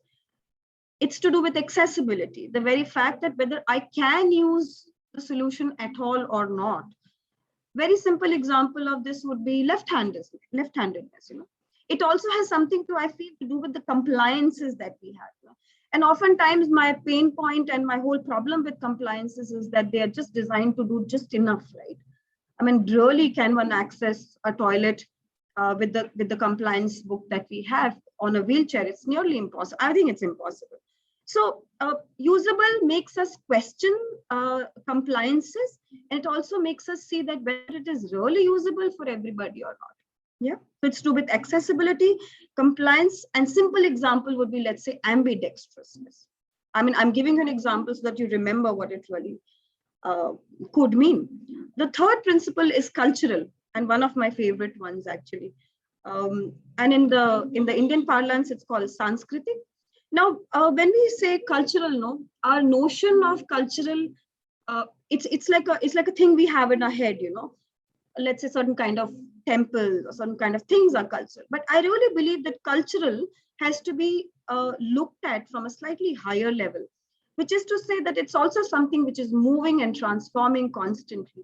Speaker 8: It's to do with accessibility. The very fact that whether I can use the solution at all or not. Very simple example of this would be left-handedness. It also has something I feel to do with the compliances that we have. And oftentimes my pain point and my whole problem with compliances is that they are just designed to do just enough, right? I mean, really, can one access a toilet with the compliance book that we have on a wheelchair? It's nearly impossible. I think it's impossible. So usable makes us question compliances, and it also makes us see that whether it is really usable for everybody or not. Yeah, so it's to do with accessibility, compliance, and simple example would be, let's say, ambidextrousness. I mean, I'm giving you an example so that you remember what it really could mean. The third principle is cultural, and one of my favorite ones actually. And in the Indian parlance, it's called Sanskritic. Now, when we say cultural, no, our notion of cultural, it's like a thing we have in our head, you know. Let's say certain kind of temples or certain kind of things are cultural. But I really believe that cultural has to be looked at from a slightly higher level, which is to say that it's also something which is moving and transforming constantly.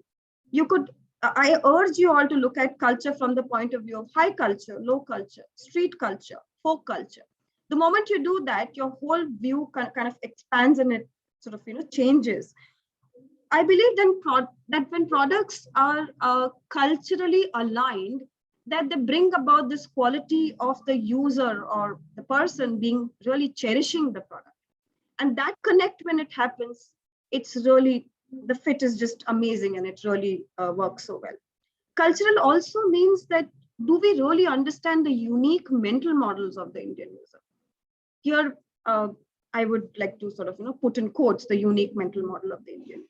Speaker 8: You could, I urge you all to look at culture from the point of view of high culture, low culture, street culture, folk culture. The moment you do that, your whole view kind of expands and it sort of, you know, changes. I believe then that when products are culturally aligned, that they bring about this quality of the user or the person being really cherishing the product. And that connect, when it happens, it's really, the fit is just amazing and it really works so well. Cultural also means that, do we really understand the unique mental models of the Indian user? Here, I would like to sort of, you know, put in quotes the unique mental model of the Indian user.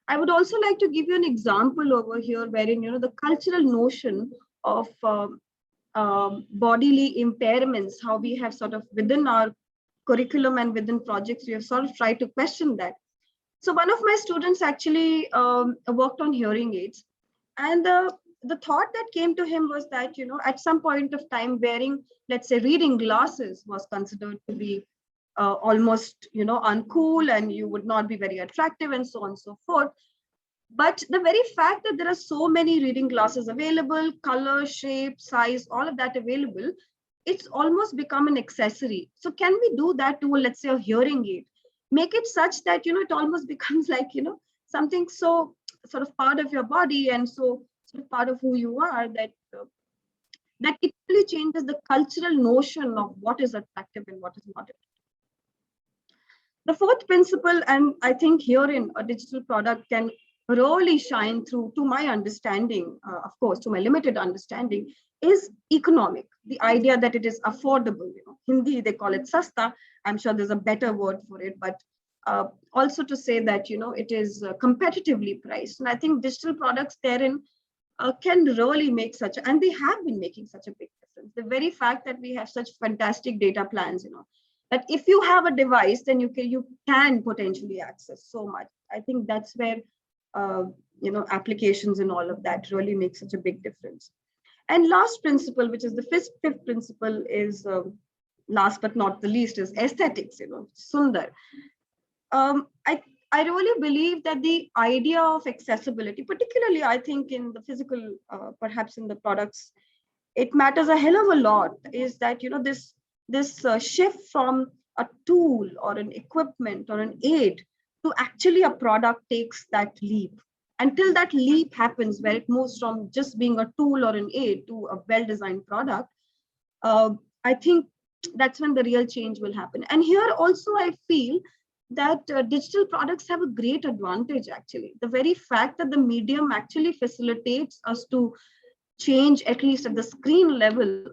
Speaker 8: I would also like to give you an example over here wherein, you know, the cultural notion of bodily impairments, how we have sort of within our curriculum and within projects, we have sort of tried to question that. So one of my students actually worked on hearing aids. And the thought that came to him was that, you know, at some point of time, wearing, let's say, reading glasses was considered to be almost, you know, uncool, and you would not be very attractive and so on and so forth. But the very fact that there are so many reading glasses available, color, shape, size, all of that available, it's almost become an accessory. So can we do that to, let's say, a hearing aid? Make it such that, you know, it almost becomes like, you know, something so sort of part of your body and so sort of part of who you are, that that it really changes the cultural notion of what is attractive and what is not attractive. The fourth principle, and I think herein a digital product can really shine through, to my understanding, of course, to my limited understanding, is economic. The idea that it is affordable. You know, Hindi, they call it sasta. I'm sure there's a better word for it, but also to say that, you know, it is competitively priced. And I think digital products therein can really make such, and they have been making such a big difference. The very fact that we have such fantastic data plans, you know, that if you have a device, then you can potentially access so much. I think that's where you know, applications and all of that really make such a big difference. And last principle, which is the fifth principle, is last but not the least, is aesthetics. You know, sundar. I really believe that the idea of accessibility, particularly I think in the physical, perhaps in the products, it matters a hell of a lot. Is that, you know, this shift from a tool or an equipment or an aid to actually a product takes that leap. Until that leap happens, where it moves from just being a tool or an aid to a well-designed product, I think that's when the real change will happen. And here also I feel that digital products have a great advantage actually. The very fact that the medium actually facilitates us to change, at least at the screen level,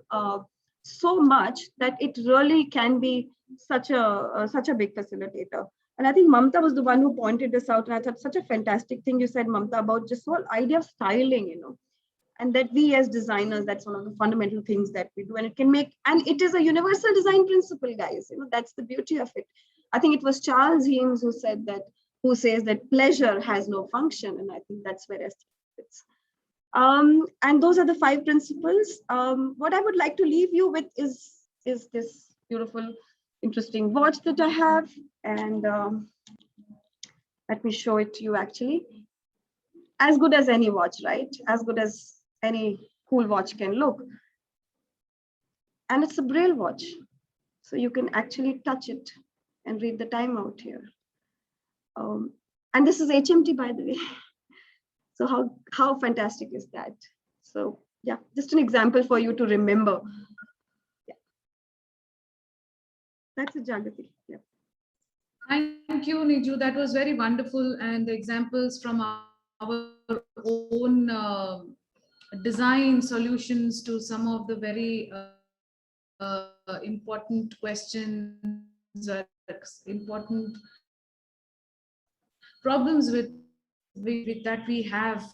Speaker 8: so much that it really can be such a big facilitator. And I think Mamta was the one who pointed this out, and I thought such a fantastic thing you said, Mamta, about just the whole idea of styling, you know, and that we as designers, that's one of the fundamental things that we do, and it can make, and it is a universal design principle, guys. You know, that's the beauty of it. I think it was Charles Eames who said that, who says that pleasure has no function, and I think that's where aesthetics fits. And those are the 5 principles. What I would like to leave you with is this beautiful, interesting watch that I have, and let me show it to you. Actually, as good as any watch, right? As good as any cool watch can look. And it's a Braille watch, so you can actually touch it and read the time out here. And this is HMT, by the way. So how fantastic is that? So yeah, just an example for you to remember. Yeah. That's a Jagati. Yeah.
Speaker 1: Thank you, Niju. That was very wonderful, and the examples from our own design solutions to some of the very important questions, important problems with that we have,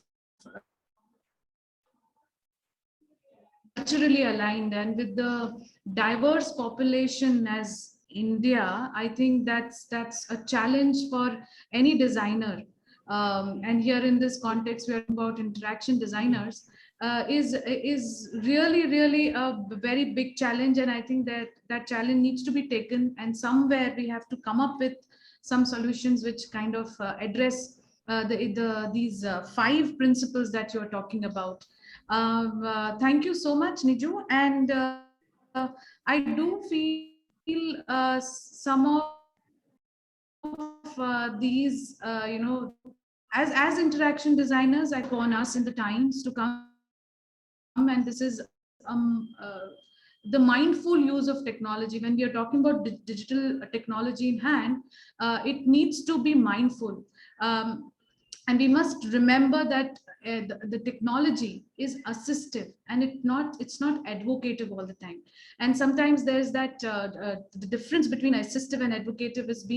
Speaker 1: culturally aligned, and with the diverse population as India, I think that's a challenge for any designer. And here in this context, we are about interaction designers. Is really a very big challenge, and I think that challenge needs to be taken, and somewhere we have to come up with some solutions which kind of address these 5 principles that you're talking about. Thank you so much, Niju, and I do feel some of these, as interaction designers, I call on us in the times to come, and this is the mindful use of technology. When we are talking about digital technology in hand, it needs to be mindful. And we must remember that the technology is assistive, and it's not advocative all the time. And sometimes there's that the difference between assistive and advocative has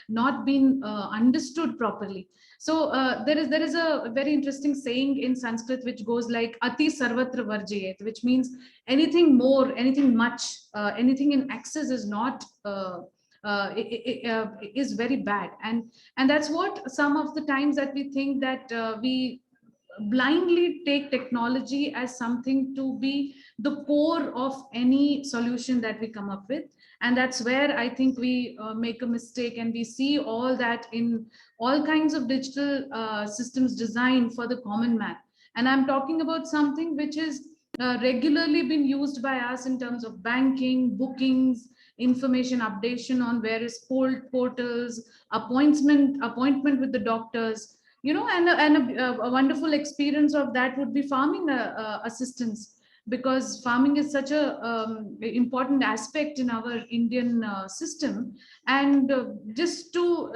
Speaker 1: not been understood properly. So there is a very interesting saying in Sanskrit which goes like ati sarvatra varjayet, which means anything more, anything much, anything in excess is not is very bad. And that's what some of the times that we think that we blindly take technology as something to be the core of any solution that we come up with. And that's where I think we make a mistake, and we see all that in all kinds of digital systems designed for the common man. And I'm talking about something which is regularly been used by us in terms of banking, bookings, information updation on various portals, appointment with the doctors, and a wonderful experience of that would be farming assistance, because farming is such a important aspect in our Indian system. And just to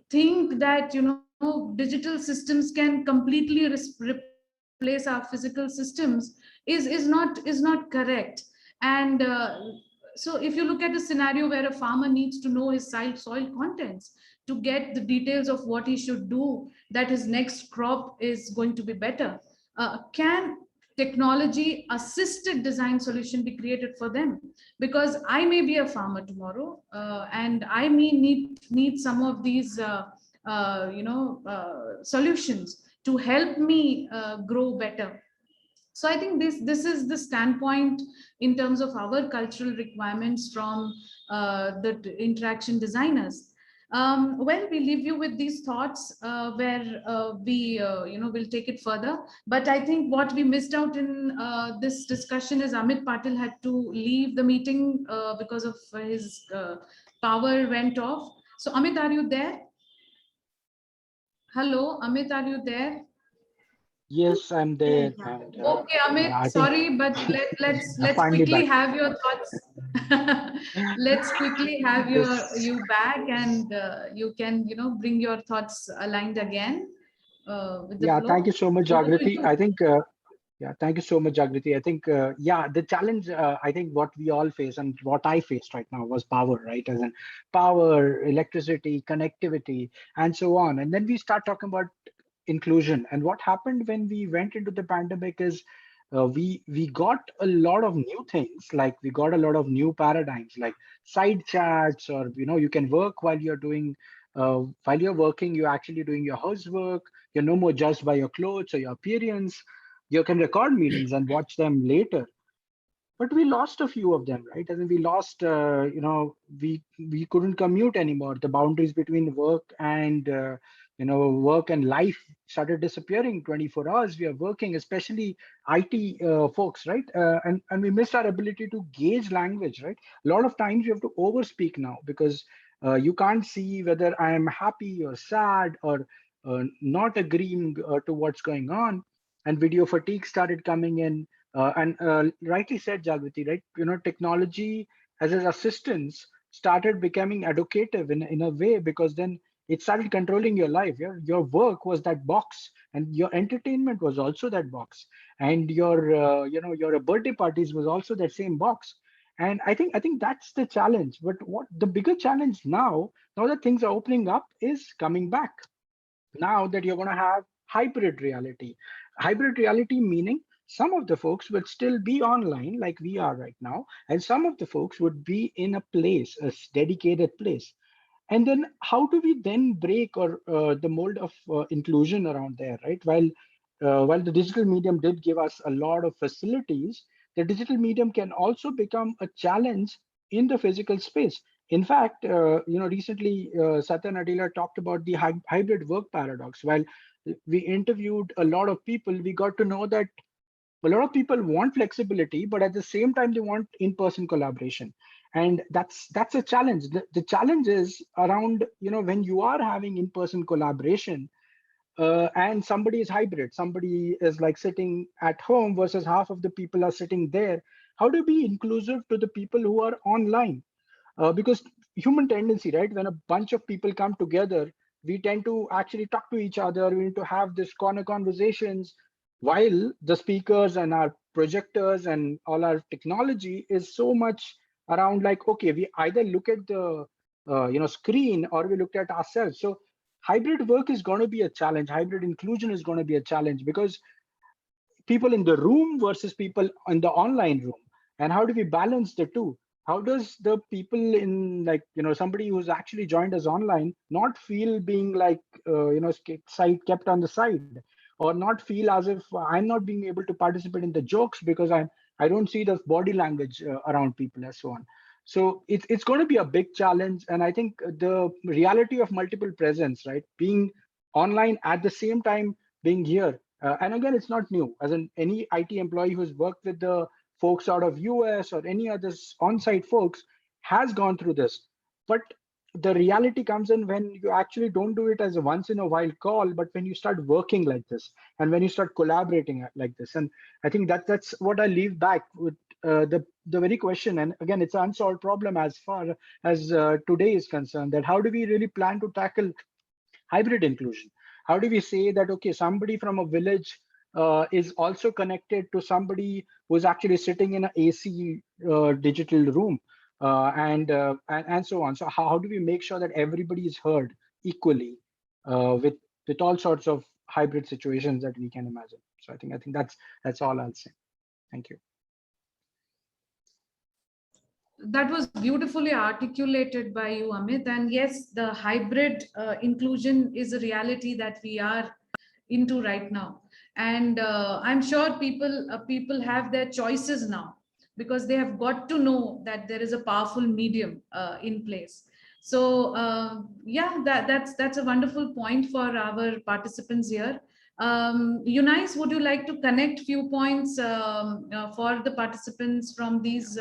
Speaker 1: think that digital systems can completely replace our physical systems is not correct. And so if you look at a scenario where a farmer needs to know his soil contents to get the details of what he should do, that his next crop is going to be better, can technology assisted design solution be created for them? Because I may be a farmer tomorrow, and I may need some of these solutions to help me grow better. So I think this is the standpoint in terms of our cultural requirements from the interaction designers. Well, we leave you with these thoughts where we will take it further. But I think what we missed out in this discussion is Amit Patil had to leave the meeting because of his power went off. So Amit, are you there? Hello, Amit, are you there?
Speaker 5: Yes, I'm there.
Speaker 8: Yeah.
Speaker 5: And,
Speaker 1: Okay, Amit, sorry, but let's quickly have your thoughts. Let's quickly have you back, and you can bring your thoughts aligned again with the
Speaker 5: yeah,
Speaker 1: flow.
Speaker 5: thank you so much, Jagriti. I think yeah, thank you so much, Jagriti. I think yeah, the challenge I think what we all face and what I faced right now was power, right? As in power, electricity, connectivity, and so on. And then we start talking about inclusion. And what happened when we went into the pandemic is we got a lot of new things, like we got a lot of new paradigms, like side chats, or you can work while you're doing while you're working, you're actually doing your housework. You're no more judged by your clothes or your appearance. You can record meetings and watch them later. But we lost a few of them, right? And we lost, we couldn't commute anymore. The boundaries between work and work and life started disappearing. 24 hours we are working, especially IT folks, right? And we missed our ability to gauge language, right? A lot of times you have to overspeak now, because you can't see whether I am happy or sad or not agreeing to what's going on. And video fatigue started coming in. And rightly said, Jagriti, right? Technology as an assistance started becoming educative in a way, because then it started controlling your life. Your work was that box, and your entertainment was also that box, and your birthday parties was also that same box. And I think that's the challenge. But what the bigger challenge now that things are opening up, is coming back. Now that you're going to have hybrid reality meaning some of the folks would still be online like we are right now, and some of the folks would be in a place, a dedicated place. And then how do we then break or the mold of inclusion around there, right? While the digital medium did give us a lot of facilities, the digital medium can also become a challenge in the physical space. In fact, recently Satya Nadella talked about the hybrid work paradox. While we interviewed a lot of people, we got to know that a lot of people want flexibility, but at the same time, they want in-person collaboration. And that's a challenge. The challenge is around, when you are having in-person collaboration, and somebody is hybrid, somebody is like sitting at home versus half of the people are sitting there. How to be inclusive to the people who are online? Because human tendency, right? When a bunch of people come together, we tend to actually talk to each other. We need to have this corner conversations, while the speakers and our projectors and all our technology is so much around like, okay, we either look at the screen or we look at ourselves. So hybrid work is going to be a challenge. Hybrid inclusion is going to be a challenge, because people in the room versus people in the online room. And how do we balance the two? How does the people in somebody who's actually joined us online not feel being kept on the side, or not feel as if I'm not being able to participate in the jokes because I don't see the body language around people and so on. So it's going to be a big challenge. And I think the reality of multiple presence, right? Being online at the same time being here. And again, it's not new. As any IT employee who's worked with the folks out of US or any other on-site folks has gone through this. But the reality comes in when you actually don't do it as a once in a while call, but when you start working like this and when you start collaborating like this. And I think that's what I leave back with the very question. And again, it's an unsolved problem as far as today is concerned, that how do we really plan to tackle hybrid inclusion? How do we say that, okay, somebody from a village is also connected to somebody who's actually sitting in an AC digital room, and so on. So how do we make sure that everybody is heard equally with all sorts of hybrid situations that we can imagine? So I think that's all I'll say. Thank you.
Speaker 1: That was beautifully articulated by you, Amit. And yes, the hybrid inclusion is a reality that we are into right now. And I'm sure people have their choices now, because they have got to know that there is a powerful medium in place. So yeah, that's a wonderful point for our participants here. Eunice, would you like to connect few points for the participants from these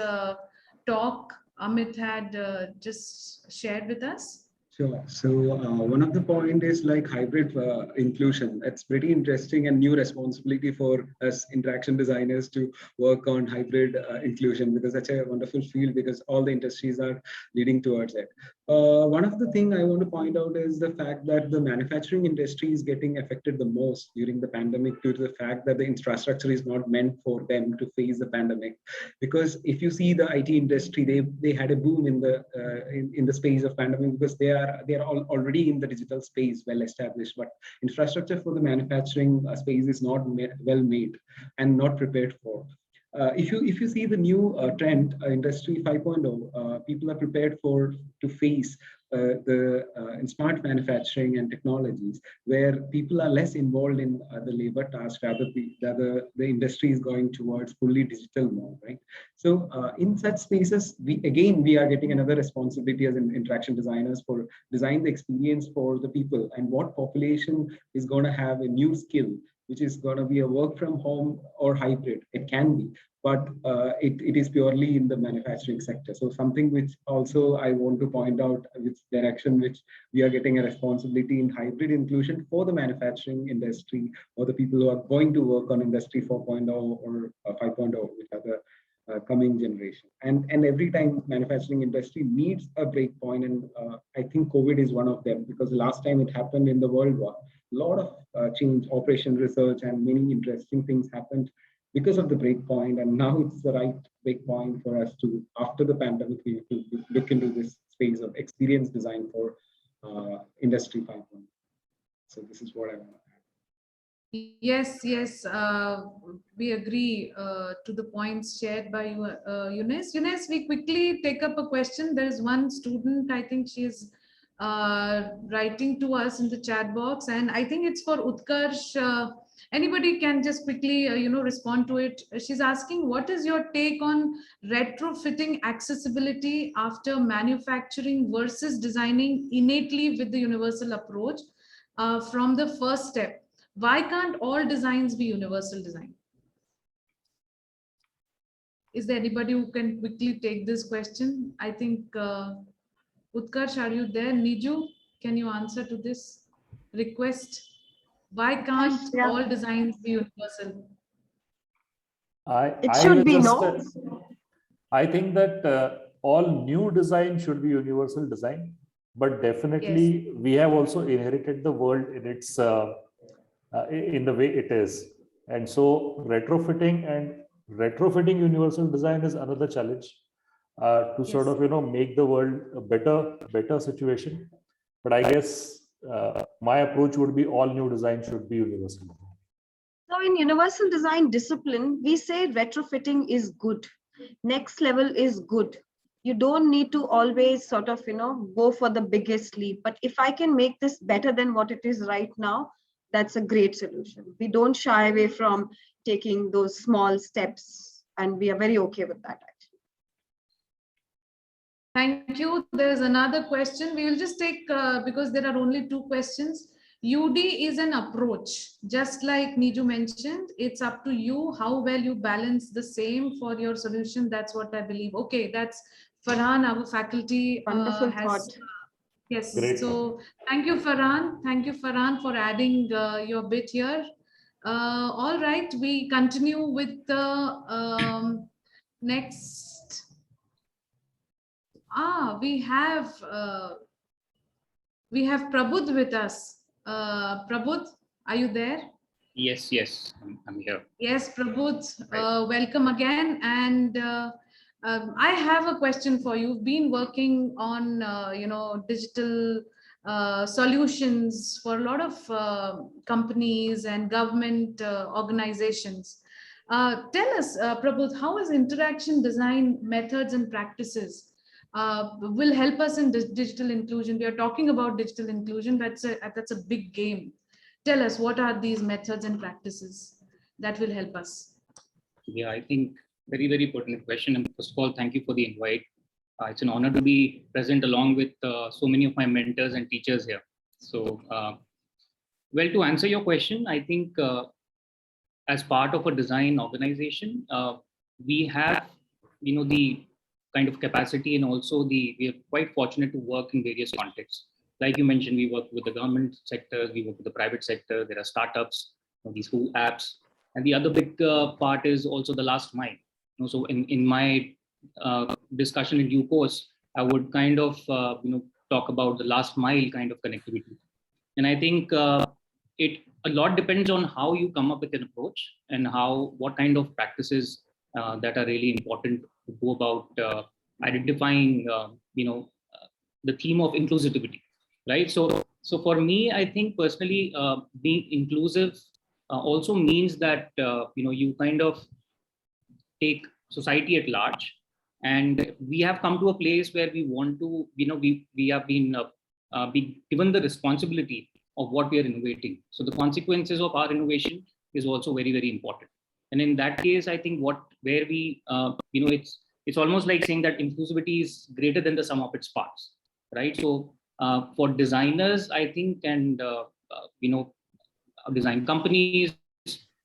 Speaker 1: talk Amit had just shared with us?
Speaker 3: Sure. So one of the point is like hybrid inclusion. It's pretty interesting and new responsibility for us interaction designers to work on hybrid inclusion, because that's a wonderful field, because all the industries are leading towards it. One of the thing I want to point out is the fact that the manufacturing industry is getting affected the most during the pandemic, due to the fact that the infrastructure is not meant for them to face the pandemic. Because if you see the IT industry, they had a boom in the space of pandemic, because they are already in the digital space, well established, but infrastructure for the manufacturing space is not well made and not prepared for. If you see the new trend, Industry 5.0, people are prepared to face in smart manufacturing and technologies, where people are less involved in the labor task. Rather, the industry is going towards fully digital mode, right? So in such spaces, we are getting another responsibility as interaction designers for design the experience for the people, and what population is going to have a new skill, which is going to be a work from home or hybrid. It can be, but it is purely in the manufacturing sector. So something which also I want to point out, which direction which we are getting a responsibility in hybrid inclusion for the manufacturing industry, or the people who are going to work on Industry 4.0 or 5.0, which are the coming generation. And every time manufacturing industry needs a break point, and I think COVID is one of them, because the last time it happened in the World War, a lot of change, operation research, and many interesting things happened because of the break point. And now it's the right break point for us to, after the pandemic, we to look into this space of experience design for Industry 5.0. So this is what I want to
Speaker 1: Yes, yes, we agree to the points shared by you, Eunice. Eunice, we quickly take up a question. There is one student, I think she's writing to us in the chat box, and I think it's for Utkarsh. Anybody can just quickly, respond to it. She's asking, what is your take on retrofitting accessibility after manufacturing versus designing innately with the universal approach from the first step? Why can't all designs be universal design? Is there anybody who can quickly take this question? I think Utkarsh, are you there? Niju, can you answer to this request? Why can't
Speaker 8: Yeah.
Speaker 1: all designs be universal?
Speaker 8: It should be, no?
Speaker 6: I think that all new design should be universal design, but definitely we have also inherited the world in its in the way it is, and so retrofitting universal design is another challenge to sort of make the world a better situation. But I guess my approach would be all new design should be universal.
Speaker 8: So in universal design discipline, we say retrofitting is good. Next level is good. You don't need to always sort of, go for the biggest leap. But if I can make this better than what it is right now, that's a great solution. We don't shy away from taking those small steps, and we are very okay with that, actually.
Speaker 1: Thank you. There's another question. We will just take, because there are only 2 questions. UD is an approach, just like Niju mentioned. It's up to you how well you balance the same for your solution. That's what I believe. Okay, that's Farhan, our faculty
Speaker 8: Wonderful
Speaker 1: has.
Speaker 8: thought.
Speaker 1: Yes.
Speaker 6: Great.
Speaker 1: So thank you, Farhan. Thank you, Farhan, for adding your bit here. All right, we continue with the next. We have Prabudh with us. Prabudh, are you there?
Speaker 9: Yes, I'm here.
Speaker 1: Yes, Prabudh, welcome again. And I have a question for you. You've been working on, digital solutions for a lot of companies and government organizations. Tell us, Prabudh, how is interaction design methods and practices will help us in digital inclusion? We are talking about digital inclusion. That's a big game. Tell us, what are these methods and practices that will help us?
Speaker 9: Yeah, I think very, very pertinent question. And first of all, thank you for the invite. It's an honor to be present along with so many of my mentors and teachers here. So, well, to answer your question, I think as part of a design organization, we have, the kind of capacity, and also we are quite fortunate to work in various contexts. Like you mentioned, we work with the government sector, we work with the private sector, there are startups, these who apps. And the other big part is also the last mile. So in my discussion in due course, I would kind of, talk about the last mile kind of connectivity. And I think a lot depends on how you come up with an approach and what kind of practices that are really important to go about identifying, the theme of inclusivity, right? So for me, I think personally, being inclusive also means that you kind of take society at large, and we have come to a place where we want to, we have been given the responsibility of what we are innovating. So the consequences of our innovation is also very, very important. And in that case, I think where we, it's almost like saying that inclusivity is greater than the sum of its parts, right? So for designers, I think, and design companies,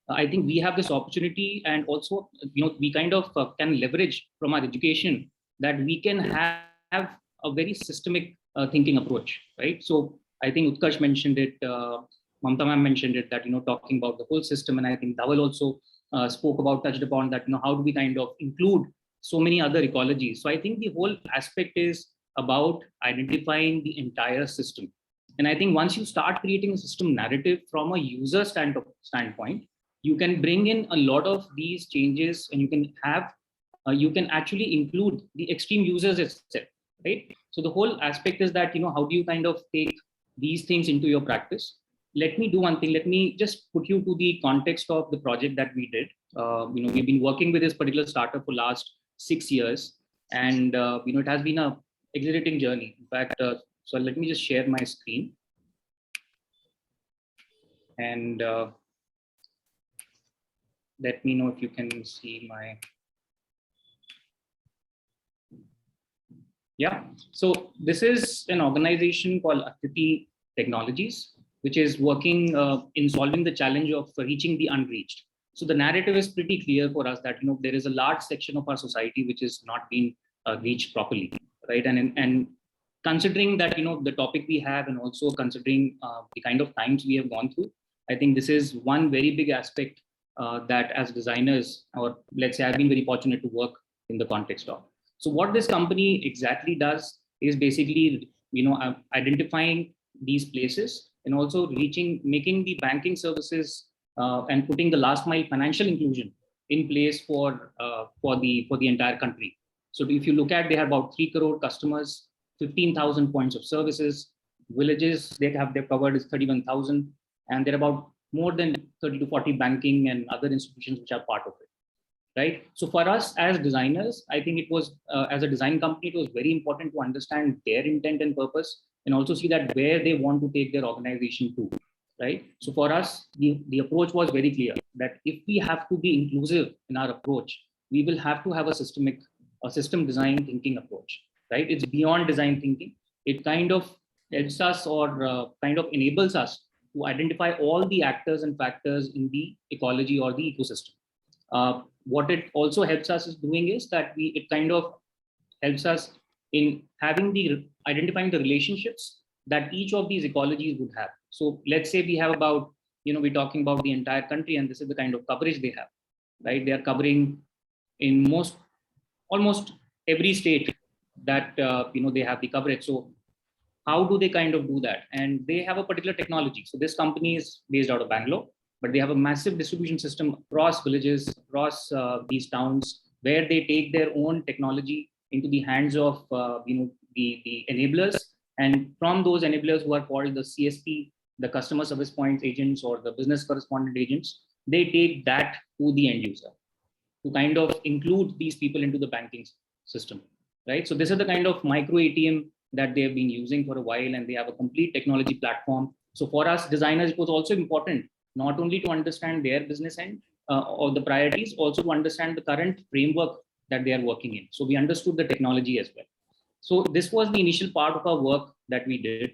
Speaker 9: I think we have this opportunity, and also, we kind of can leverage from our education that we can have a very systemic thinking approach, right? So I think Utkarsh mentioned it, Mamta ma'am mentioned it, that, talking about the whole system. And I think Dhaval also touched upon that, how do we kind of include so many other ecologies? So I think the whole aspect is about identifying the entire system. And I think once you start creating a system narrative from a user standpoint, you can bring in a lot of these changes, and you can actually include the extreme users itself, right? So the whole aspect is that, how do you kind of take these things into your practice? let me do one thing. Let me just put you to the context of the project that we did. We've been working with this particular startup for last 6 years, and it has been a exhilarating journey. In fact, so let me just share my screen, and let me know if you can see my. Yeah, so this is an organization called Akriti Technologies, which is working in solving the challenge of reaching the unreached. So the narrative is pretty clear for us that there is a large section of our society which is not being reached properly, right? And considering that the topic we have, and also considering the kind of times we have gone through, I think this is one very big aspect that as designers, or let's say I've been very fortunate to work in the context of. So what this company exactly does is basically, identifying these places and also making the banking services and putting the last mile financial inclusion in place for the entire country. So if you look at, they have about 3 crore customers, 15,000 points of services, villages they've covered is 31,000, and there are about more than 30 to 40 banking and other institutions which are part of it. Right. So for us as designers, I think it was, as a design company, it was very important to understand their intent and purpose, and also see that where they want to take their organization to. Right. So for us, the approach was very clear that if we have to be inclusive in our approach, we will have to have a system design thinking approach. Right. It's beyond design thinking. It kind of helps us, or kind of enables us to identify all the actors and factors in the ecology or the ecosystem. What it also helps us is doing is that it kind of helps us in identifying the relationships that each of these ecologies would have. So let's say we have about, we're talking about the entire country, and this is the kind of coverage they have, right? They are covering in almost every state that, they have the coverage. So how do they kind of do that? And they have a particular technology. So this company is based out of Bangalore, but they have a massive distribution system across villages, across these towns, where they take their own technology into the hands of the enablers, and from those enablers who are called the CSP, the customer service points agents, or the business correspondent agents, they take that to the end user to kind of include these people into the banking system, right? So this is the kind of micro ATM that they have been using for a while, and they have a complete technology platform. So for us designers, it was also important not only to understand their business end or the priorities, also to understand the current framework that they are working in. So we understood the technology as well. So this was the initial part of our work that we did.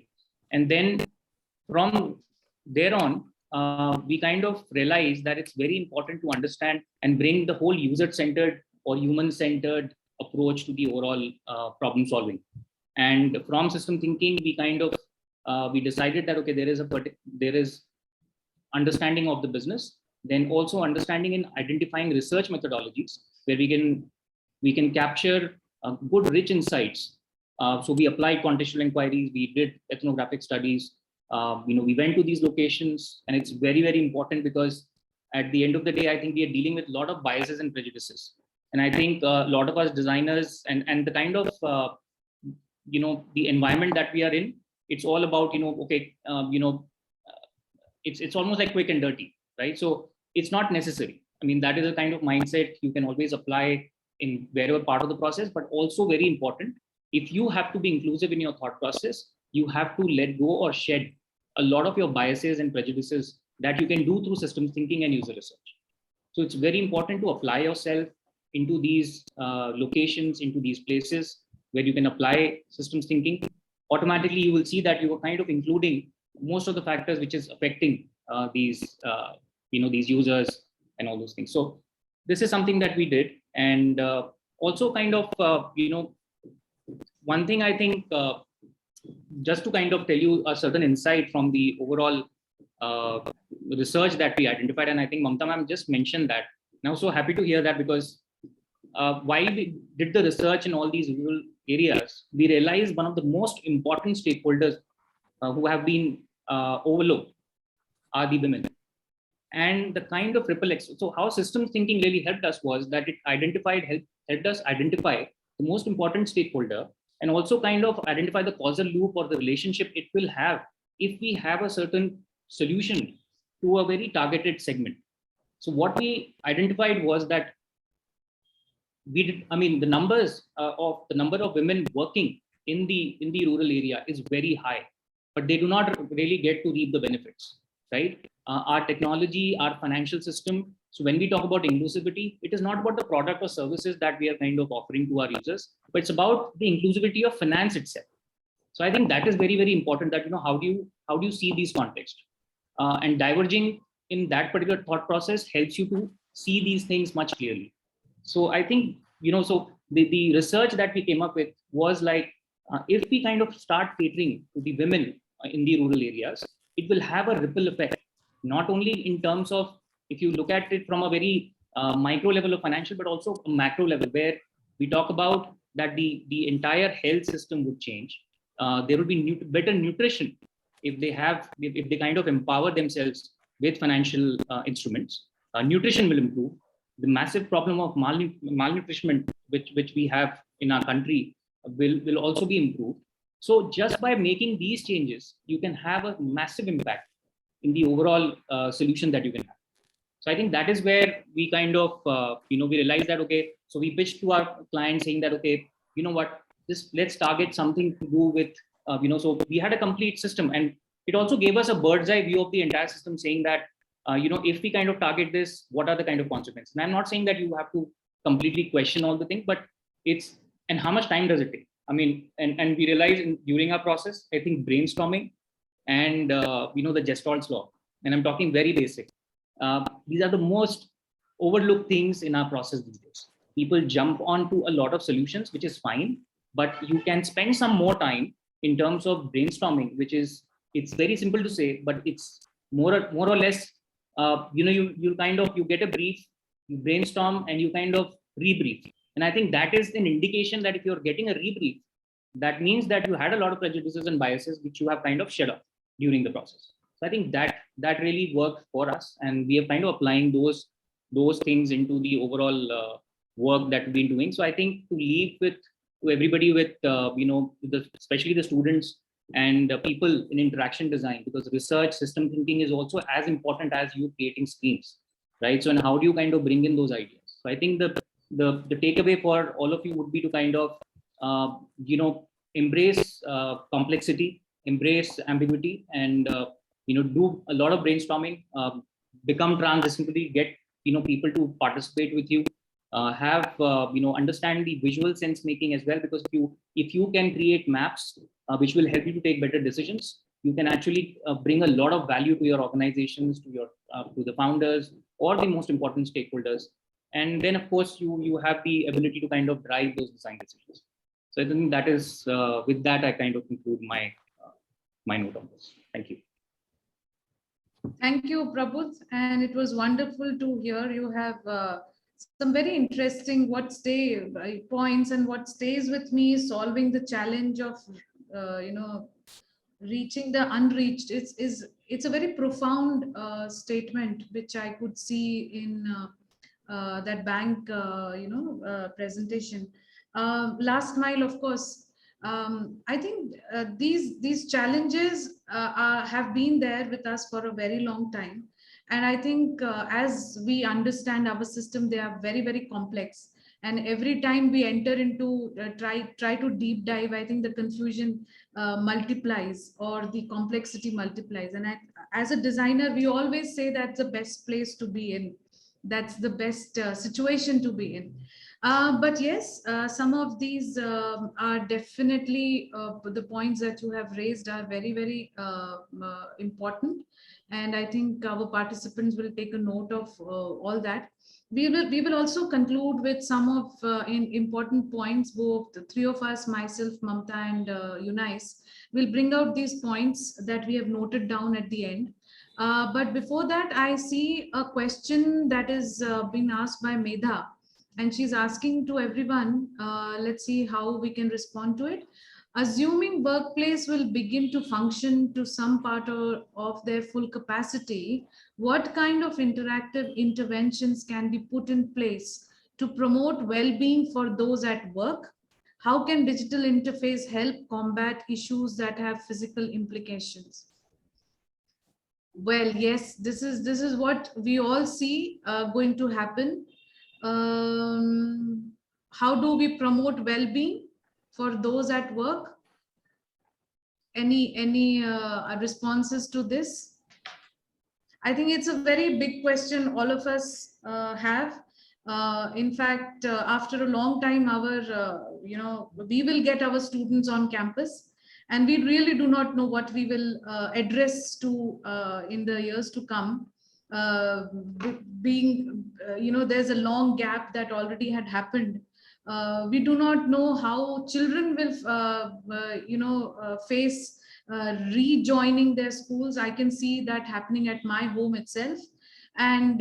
Speaker 9: And then from there on, we kind of realized that it's very important to understand and bring the whole user-centered or human-centered approach to the overall problem solving. And from system thinking, we kind of, we decided that, okay, there is understanding of the business, then also understanding and identifying research methodologies where we can capture good rich insights. So we applied contextual inquiries, we did ethnographic studies, we went to these locations, and it's very, very important because at the end of the day, I think we are dealing with a lot of biases and prejudices. And I think a lot of us designers and the kind of, the environment that we are in, it's all about, it's almost like quick and dirty, right? So it's not necessary. I mean, that is a kind of mindset you can always apply in wherever part of the process, but also very important. If you have to be inclusive in your thought process, you have to let go or shed a lot of your biases and prejudices that you can do through systems thinking and user research. So it's very important to apply yourself into these locations, into these places where you can apply systems thinking. Automatically, you will see that you are kind of including most of the factors which is affecting these users and all those things. So this is something that we did. And also kind of, one thing I think, just to kind of tell you a certain insight from the overall research that we identified, and I think Mamta ma'am just mentioned that. And I was so happy to hear that, because while we did the research in all these rural areas, we realized one of the most important stakeholders who have been overlooked are the women. And the kind of ripple effect. So how systems thinking really helped us was that it helped us identify the most important stakeholder, and also kind of identify the causal loop or the relationship it will have if we have a certain solution to a very targeted segment. So what we identified was that the numbers of the number of women working in the rural area is very high, but they do not really get to reap the benefits, right? Our technology, our financial system. So when we talk about inclusivity, it is not about the product or services that we are kind of offering to our users, but it's about the inclusivity of finance itself. So I think that is very, very important, that, how do you see these contexts, and diverging in that particular thought process helps you to see these things much clearly. So I think, so the research that we came up with was like, if we kind of start catering to the women in the rural areas, it will have a ripple effect, not only in terms of, if you look at it from a very micro level of financial, but also a macro level, where we talk about that the entire health system would change. There will be better nutrition if they kind of empower themselves with financial instruments. Nutrition will improve. The massive problem of malnutrition which we have in our country will also be improved. So just by making these changes, you can have a massive impact in the overall solution that you can have. So I think that is where we kind of, we realize that, okay, so we pitched to our clients saying that, okay, you know what, let's target something to do with, so we had a complete system, and it also gave us a bird's eye view of the entire system, saying that, if we kind of target this, what are the kind of consequences? And I'm not saying that you have to completely question all the things, but and how much time does it take? I mean, and we realized during our process, I think brainstorming and, the Gestalt law, and I'm talking very basic. These are the most overlooked things in our process these days. People jump onto a lot of solutions, which is fine, but you can spend some more time in terms of brainstorming, it's very simple to say, but it's more or less, you get a brief, you brainstorm, and you kind of rebrief. And I think that is an indication that if you're getting a rebrief, that means that you had a lot of prejudices and biases, which you have kind of shed off during the process. So I think that really worked for us, and we are kind of applying those things into the overall work that we've been doing. So I think to leave to everybody with, especially the students and people in interaction design, because research system thinking is also as important as you creating screens, right? So, and how do you kind of bring in those ideas? So I think the takeaway for all of you would be to kind of, embrace complexity, embrace ambiguity, and, do a lot of brainstorming, become transdisciplinary, get, people to participate with you, understand the visual sense making as well, because if you can create maps, which will help you to take better decisions, you can actually bring a lot of value to your organizations, to the founders, or the most important stakeholders. And then, of course, you have the ability to kind of drive those design decisions. So I think that is, with that, I kind of conclude my note on this. Thank you.
Speaker 1: Thank you, Prabodh. And it was wonderful to hear you have some very interesting points, and what stays with me is solving the challenge of, reaching the unreached. It's a very profound statement, which I could see in that bank, presentation. Last mile, of course. I think these challenges have been there with us for a very long time. And I think as we understand our system, they are very, very complex. And every time we enter into try to deep dive, I think the confusion multiplies, or the complexity multiplies. And as a designer, we always say that's the best place to be in. That's the best situation to be in. But yes, some of these are definitely, the points that you have raised are very, very important. And I think our participants will take a note of all that. We will also conclude with some of important points. Both the three of us, myself, Mamta, and Eunice, will bring out these points that we have noted down at the end. But before that, I see a question that is being asked by Medha, and she's asking to everyone. Let's see how we can respond to it. Assuming workplace will begin to function to some part of their full capacity, what kind of interactive interventions can be put in place to promote well-being for those at work? How can digital interface help combat issues that have physical implications? Well, yes, this is what we all see going to happen. How do we promote well-being for those at work? Any responses to this? I think it's a very big question all of us have. In fact, after a long time, we will get our students on campus, and we really do not know what we will address to in the years to come. There's a long gap that already had happened. We do not know how children will, face rejoining their schools. I can see that happening at my home itself, and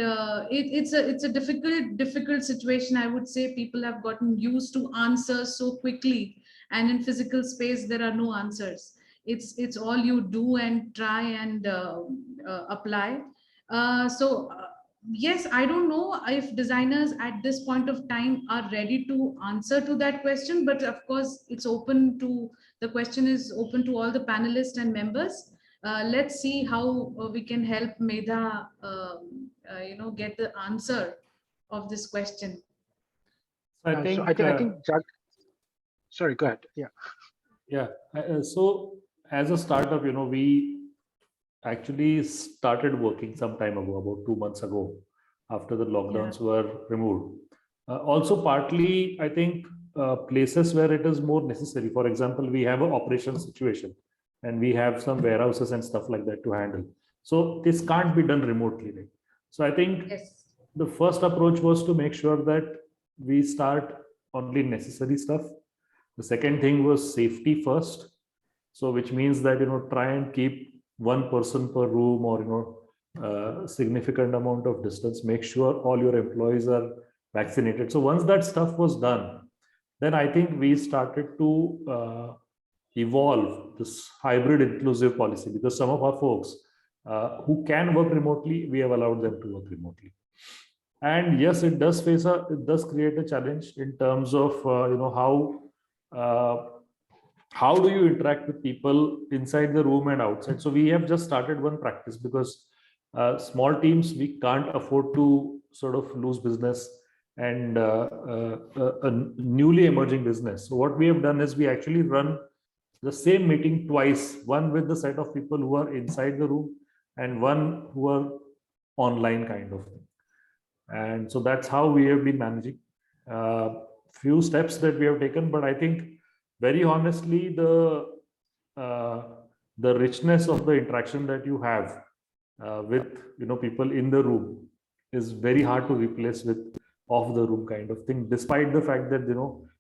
Speaker 1: it's a difficult situation. I would say people have gotten used to answers so quickly, and in physical space there are no answers. It's all you do and try and apply. Yes, I don't know if designers at this point of time are ready to answer to that question, but of course it's open to, the question is open to all the panelists and members. Let's see how we can help Medha, get the answer of this question.
Speaker 6: So I think,
Speaker 5: sorry, go ahead. Yeah.
Speaker 6: Yeah. So as a startup, we actually started working some time ago, about 2 months ago, after the lockdowns were removed. Also, partly, I think places where it is more necessary. For example, we have an operations situation, and we have some warehouses and stuff like that to handle. So this can't be done remotely, right? So I think the first approach was to make sure that we start only necessary stuff. The second thing was safety first. So which means that, try and keep one person per room, or, significant amount of distance, make sure all your employees are vaccinated. So once that stuff was done, then I think we started to evolve this hybrid inclusive policy, because some of our folks who can work remotely, we have allowed them to work remotely. And yes, it does create a challenge in terms of how do you interact with people inside the room and outside. So we have just started one practice, because small teams, we can't afford to sort of lose business and a newly emerging business. So what we have done is we actually run the same meeting twice, one with the set of people who are inside the room and one who are online kind of thing. And so that's how we have been managing. Few steps that we have taken, but I think very honestly, the richness of the interaction that you have with people in the room is very hard to replace with off the room kind of thing, despite the fact that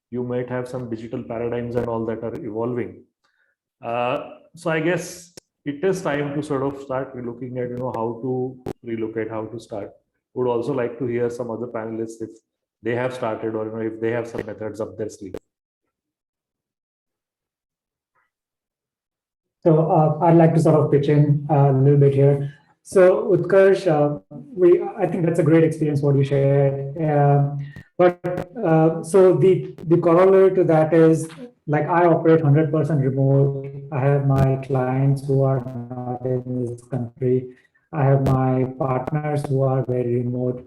Speaker 6: you might have some digital paradigms and all that are evolving. So I guess it is time to sort of start looking at how to relocate, how to start. Would also like to hear some other panelists if they have started, or if they have some methods up their sleeve.
Speaker 7: So I'd like to sort of pitch in a little bit here. So Utkarsh, I think that's a great experience what you shared. So the corollary to that is, like, I operate 100% remote. I have my clients who are not in this country. I have my partners who are very remote.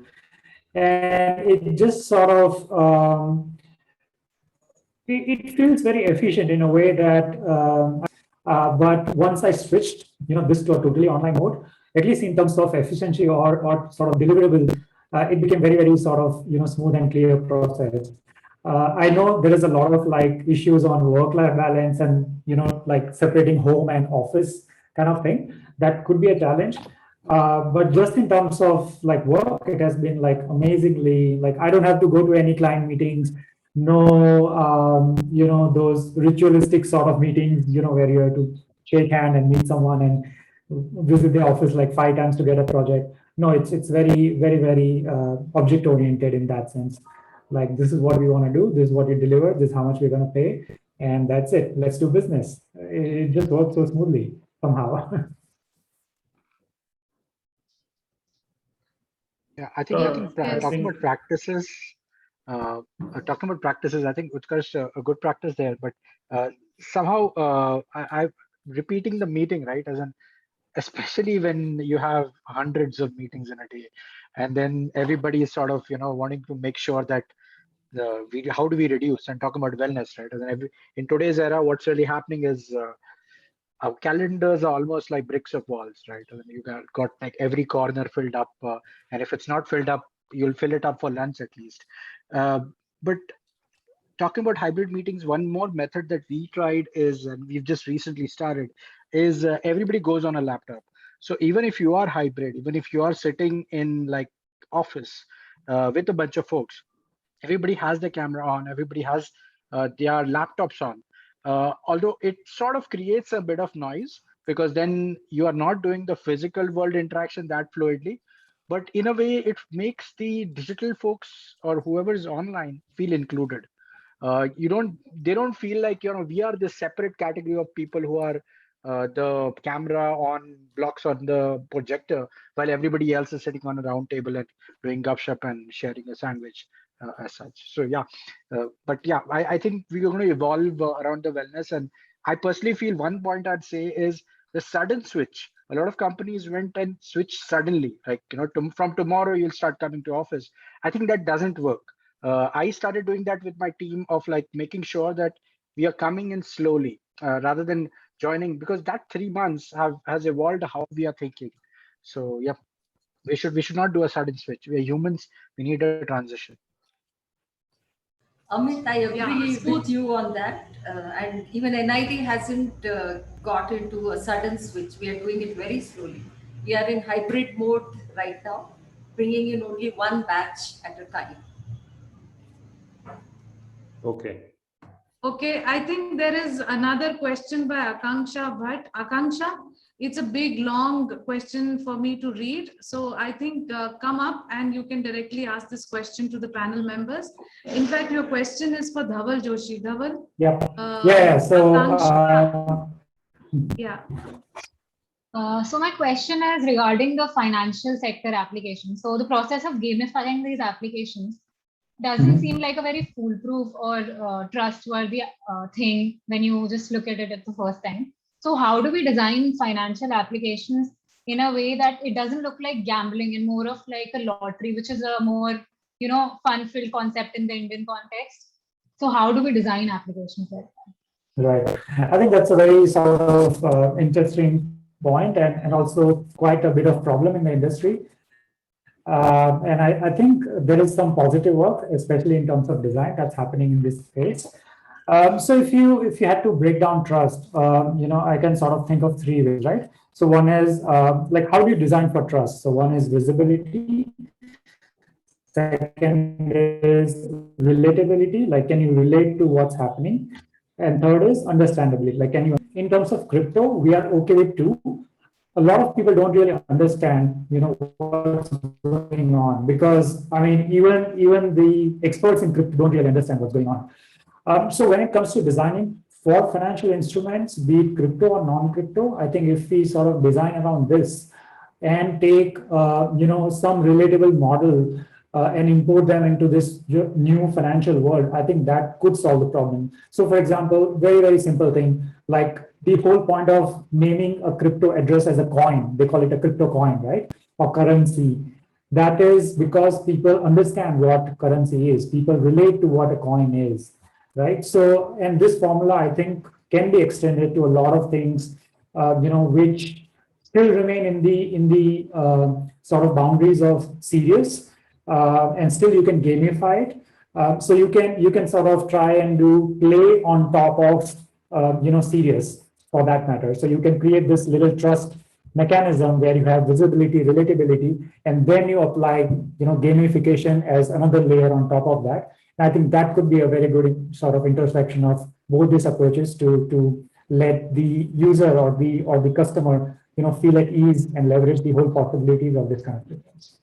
Speaker 7: And it just sort of, it feels very efficient in a way that, but once I switched, this to a totally online mode, at least in terms of efficiency or sort of deliverable, it became very, very sort of, smooth and clear process. I know there is a lot of issues on work-life balance and, like separating home and office kind of thing. That could be a challenge. But just in terms of work, it has been amazingly, I don't have to go to any client meetings. No, those ritualistic sort of meetings, where you have to shake hand and meet someone and visit the office 5 times to get a project. No, it's very, very, very object oriented in that sense. This is what we want to do. This is what you deliver. This is how much we're going to pay. And that's it. Let's do business. It just works so smoothly somehow.
Speaker 5: Yeah, I think talking about practices, I think Utkarsh, a good practice there, but somehow I'm repeating the meeting, right? As in, especially when you have hundreds of meetings in a day, and then everybody is sort of wanting to make sure that how do we reduce and talk about wellness, right? And then in today's era, what's really happening is our calendars are almost like bricks of walls, right? And you got like every corner filled up, and if it's not filled up, you'll fill it up for lunch at least. But talking about hybrid meetings, one more method that we tried is, and we've just recently started, is everybody goes on a laptop. So even if you are hybrid, even if you are sitting in like office with a bunch of folks, everybody has the camera on, everybody has their laptops on. Although it sort of creates a bit of noise because then you are not doing the physical world interaction that fluidly, but in a way it makes the digital folks or whoever is online feel included. They don't feel like we are this separate category of people who are the camera on blocks on the projector while everybody else is sitting on a round table and doing gupshup and sharing a sandwich as such. So yeah, but yeah, I think we're going to evolve around the wellness. And I personally feel one point I'd say is the sudden switch. A lot of companies went and switched suddenly, like from tomorrow you'll start coming to office. I think that doesn't work. I started doing that with my team of like making sure that we are coming in slowly rather than joining, because that 3 months has evolved how we are thinking. So yeah, we should not do a sudden switch. We are humans. We need a transition.
Speaker 2: Amit, I agree with you on that. And even NIT hasn't got into a sudden switch. We are doing it very slowly. We are in hybrid mode right now, bringing in only one batch at a time.
Speaker 6: Okay.
Speaker 1: Okay, I think there is another question by Akanksha Bhatt. Akanksha, it's a big, long question for me to read. So I think come up and you can directly ask this question to the panel members. In fact, your question is for Dhaval Joshi. Dhaval?
Speaker 7: Yeah. Yeah. So,
Speaker 1: yeah.
Speaker 10: So my question is regarding the financial sector application. So the process of gamifying these applications doesn't seem like a very foolproof or trustworthy thing when you just look at it at the first time. So how do we design financial applications in a way that it doesn't look like gambling and more of like a lottery, which is a more, fun-filled concept in the Indian context? So how do we design applications like that?
Speaker 7: Right. I think that's a very sort of interesting point and also quite a bit of problem in the industry. And I think there is some positive work, especially in terms of design, that's happening in this space. So if you had to break down trust, I can sort of think of 3 ways, right? So one is like, how do you design for trust? So one is visibility. Second is relatability, like can you relate to what's happening? And third is understandability, like can you, in terms of crypto, we are okay with 2. A lot of people don't really understand, what's going on, because I mean, even the experts in crypto don't really understand what's going on. So when it comes to designing for financial instruments, be it crypto or non-crypto, I think if we sort of design around this and take, some relatable model and import them into this new financial world, I think that could solve the problem. So for example, very, very simple thing, like the whole point of naming a crypto address as a coin, they call it a crypto coin, right? Or currency. That is because people understand what currency is. People relate to what a coin is, right? So, and this formula, I think, can be extended to a lot of things, which still remain in the sort of boundaries of serious, and still you can gamify it. So you can sort of try and do play on top of serious, for that matter. So you can create this little trust mechanism where you have visibility, relatability, and then you apply gamification as another layer on top of that. And I think that could be a very good sort of intersection of both these approaches to let the user or the customer feel at ease and leverage the whole possibilities of this kind of difference.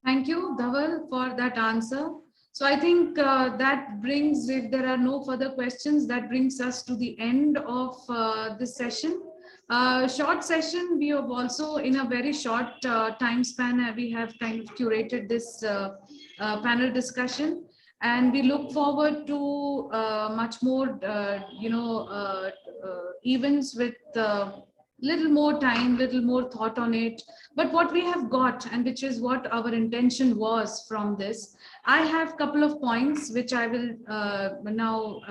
Speaker 1: Thank you, Dhaval, for that answer. So I think that brings, if there are no further questions, that brings us to the end of this session. Short session, we have also, in a very short time span, we have kind of curated this panel discussion. And we look forward to much more, events with little more time, little more thought on it. But what we have got, and which is what our intention was from this, I have a couple of points which I will now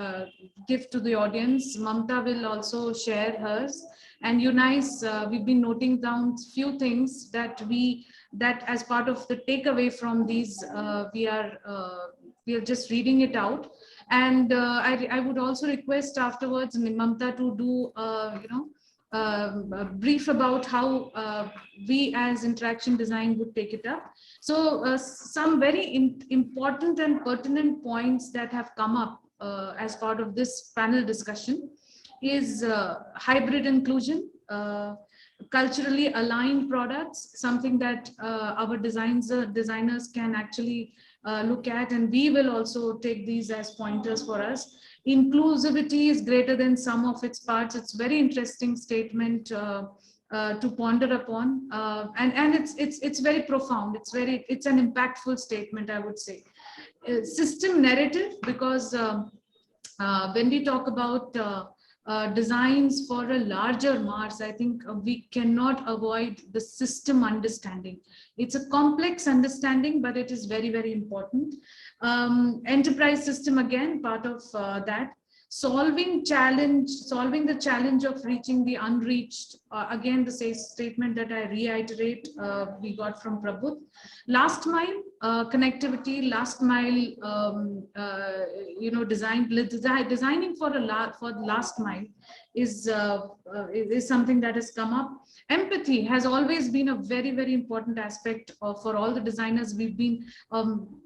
Speaker 1: give to the audience. Mamta will also share hers. And Eunice, we've been noting down few things that as part of the takeaway from these, we are just reading it out. And I would also request afterwards Mamta to do, a brief about how we as interaction design would take it up. So some very important and pertinent points that have come up as part of this panel discussion is hybrid inclusion, culturally aligned products, something that our designers can actually look at, and we will also take these as pointers for us. Inclusivity is greater than sum of its parts. It's very interesting statement to ponder upon, and it's very profound. It's an impactful statement, I would say. System narrative, because when we talk about designs for a larger mass, I think we cannot avoid the system understanding. It's a complex understanding, but it is very, very important. Enterprise system, again, part of that. Solving the challenge of reaching the unreached. Again, the same statement that I reiterate, we got from Prabhu. Last mile connectivity, last mile, designing for the last mile is something that has come up. Empathy has always been a very, very important aspect for all the designers. We've been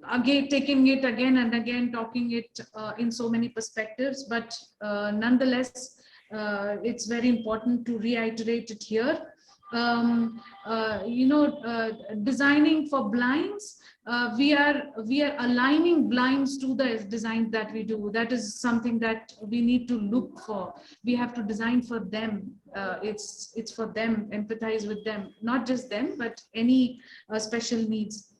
Speaker 1: again taking it again and again, talking it in so many perspectives, but nonetheless, it's very important to reiterate it here. Designing for blinds, we are aligning blinds to the design that we do. That is something that we need to look for. We have to design for them. It's for them, empathize with them, not just them, but any special needs.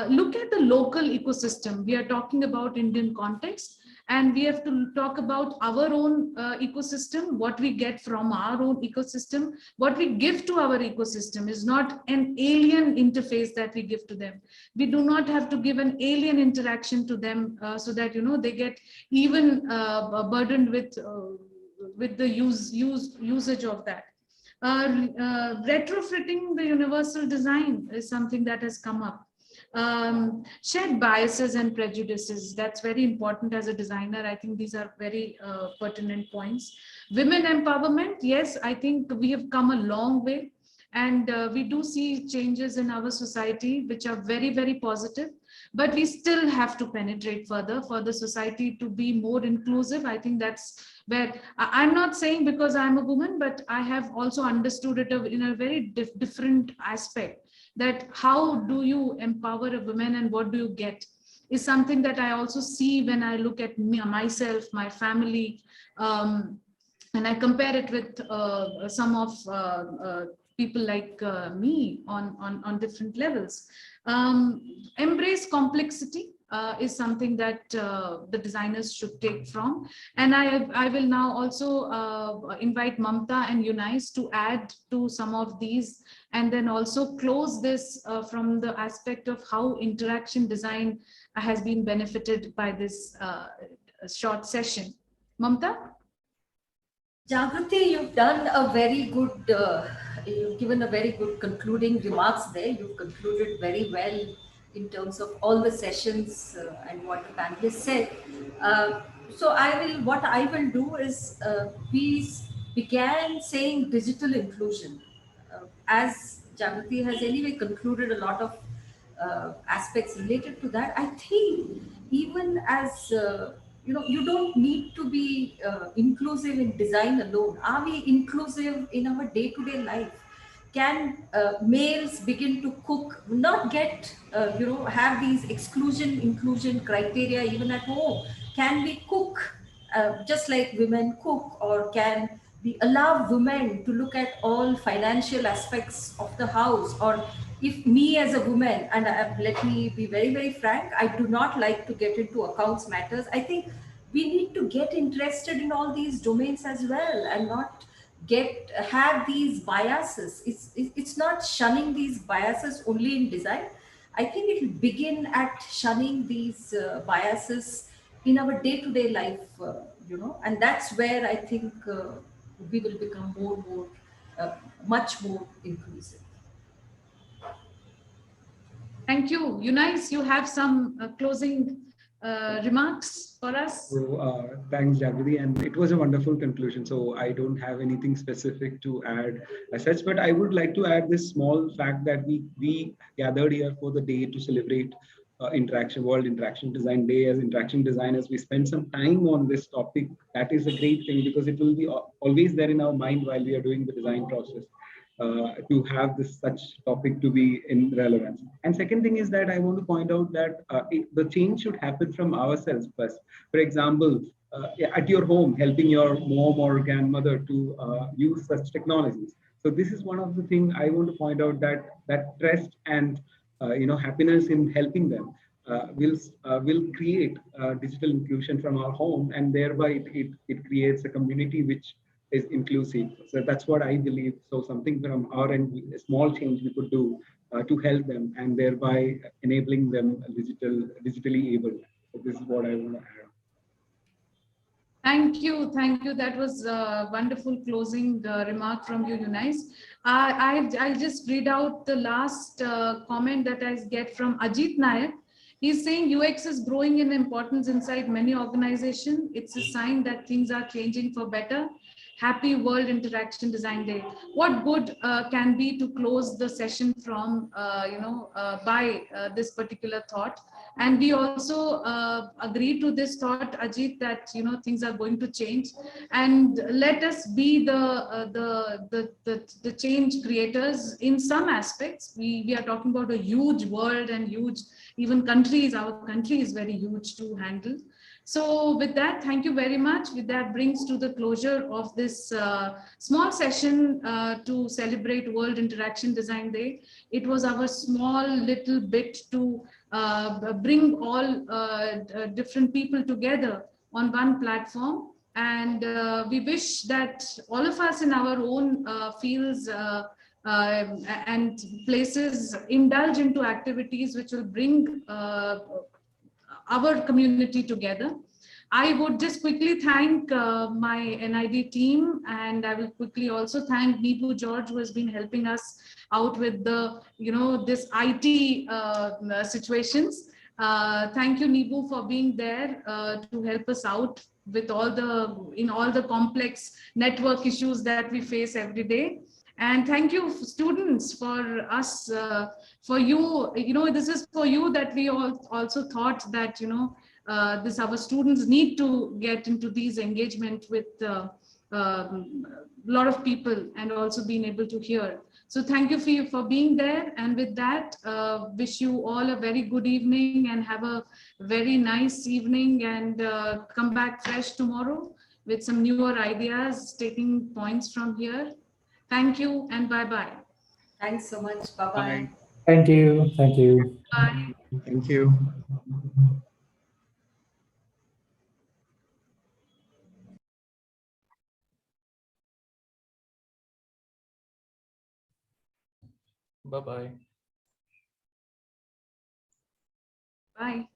Speaker 1: Look at the local ecosystem. We are talking about Indian context, and we have to talk about our own ecosystem, what we get from our own ecosystem. What we give to our ecosystem is not an alien interface that we give to them. We do not have to give an alien interaction to them so that they get even burdened with the usage of that. Retrofitting the universal design is something that has come up. Shared biases and prejudices, that's very important as a designer. I think these are very pertinent points. Women empowerment, yes, I think we have come a long way, and we do see changes in our society which are very, very positive, but we still have to penetrate further for the society to be more inclusive. I think that's where I'm not saying because I'm a woman, but I have also understood it in a very different aspect, that how do you empower a woman and what do you get is something that I also see when I look at myself, my family, and I compare it with some of people like me on different levels. Embrace complexity is something that the designers should take from. And I will now also invite Mamta and Eunice to add to some of these, and then also close this from the aspect of how interaction design has been benefited by this short session. Mamta?
Speaker 2: Jagriti, you've done a very good, you've given a very good concluding remarks there. You've concluded very well in terms of all the sessions and what the panelists said. What I will do is, we began saying digital inclusion. As Jagriti has anyway concluded a lot of aspects related to that, I think even as, you don't need to be inclusive in design alone. Are we inclusive in our day-to-day life? Can males begin to cook, not get, have these inclusion criteria even at home? Can we cook just like women cook, or can we allow women to look at all financial aspects of the house? Or if me as a woman, and let me be very, very frank, I do not like to get into accounts matters. I think we need to get interested in all these domains as well, and not have these biases. It's not shunning these biases only in design. I think it will begin at shunning these biases in our day-to-day life, and that's where I think we will become much more inclusive.
Speaker 1: Thank you. Eunice, you have some closing remarks for us?
Speaker 3: So thanks, Jagriti, and it was a wonderful conclusion. So I don't have anything specific to add as such, but I would like to add this small fact that we gathered here for the day to celebrate World Interaction Design Day. As interaction designers, we spend some time on this topic. That is a great thing because it will be always there in our mind while we are doing the design process. To have this such topic to be in relevance. And second thing is that I want to point out that the change should happen from ourselves first. For example, at your home, helping your mom or grandmother to use such technologies. So this is one of the things I want to point out, that trust and happiness in helping them will create digital inclusion from our home, and thereby it creates a community which is inclusive. So that's what I believe. So something from our end, a small change we could do to help them, and thereby enabling them digitally able. So this is what I want to add.
Speaker 1: Thank you. Thank you. That was a wonderful closing remark from you, Eunice. I'll just read out the last comment that I get from Ajit Nayak. He's saying UX is growing in importance inside many organizations. It's a sign that things are changing for better. Happy World Interaction Design Day. What good can be to close the session from, by this particular thought? And we also agree to this thought, Ajit, that things are going to change, and let us be the change creators in some aspects. We are talking about a huge world and huge even countries. Our country is very huge to handle. So with that, thank you very much. With that brings to the closure of this small session to celebrate World Interaction Design Day. It was our small little bit to bring all different people together on one platform. And we wish that all of us in our own fields and places indulge into activities which will bring our community together. I would just quickly thank my NID team, and I will quickly also thank Neebu George, who has been helping us out with the, this IT situations. Thank you, Neebu, for being there to help us out with all the complex network issues that we face every day. And thank you, students, for us, for you. This is for you that we all also thought that, our students need to get into these engagement with a lot of people and also being able to hear. So thank you for being there. And with that, wish you all a very good evening and have a very nice evening, and come back fresh tomorrow with some newer ideas, taking points from here. Thank you and bye-bye.
Speaker 2: Thanks so much. Bye-bye.
Speaker 7: Thank you. Thank you.
Speaker 1: Bye.
Speaker 3: Thank you.
Speaker 6: Bye-bye.
Speaker 1: Bye.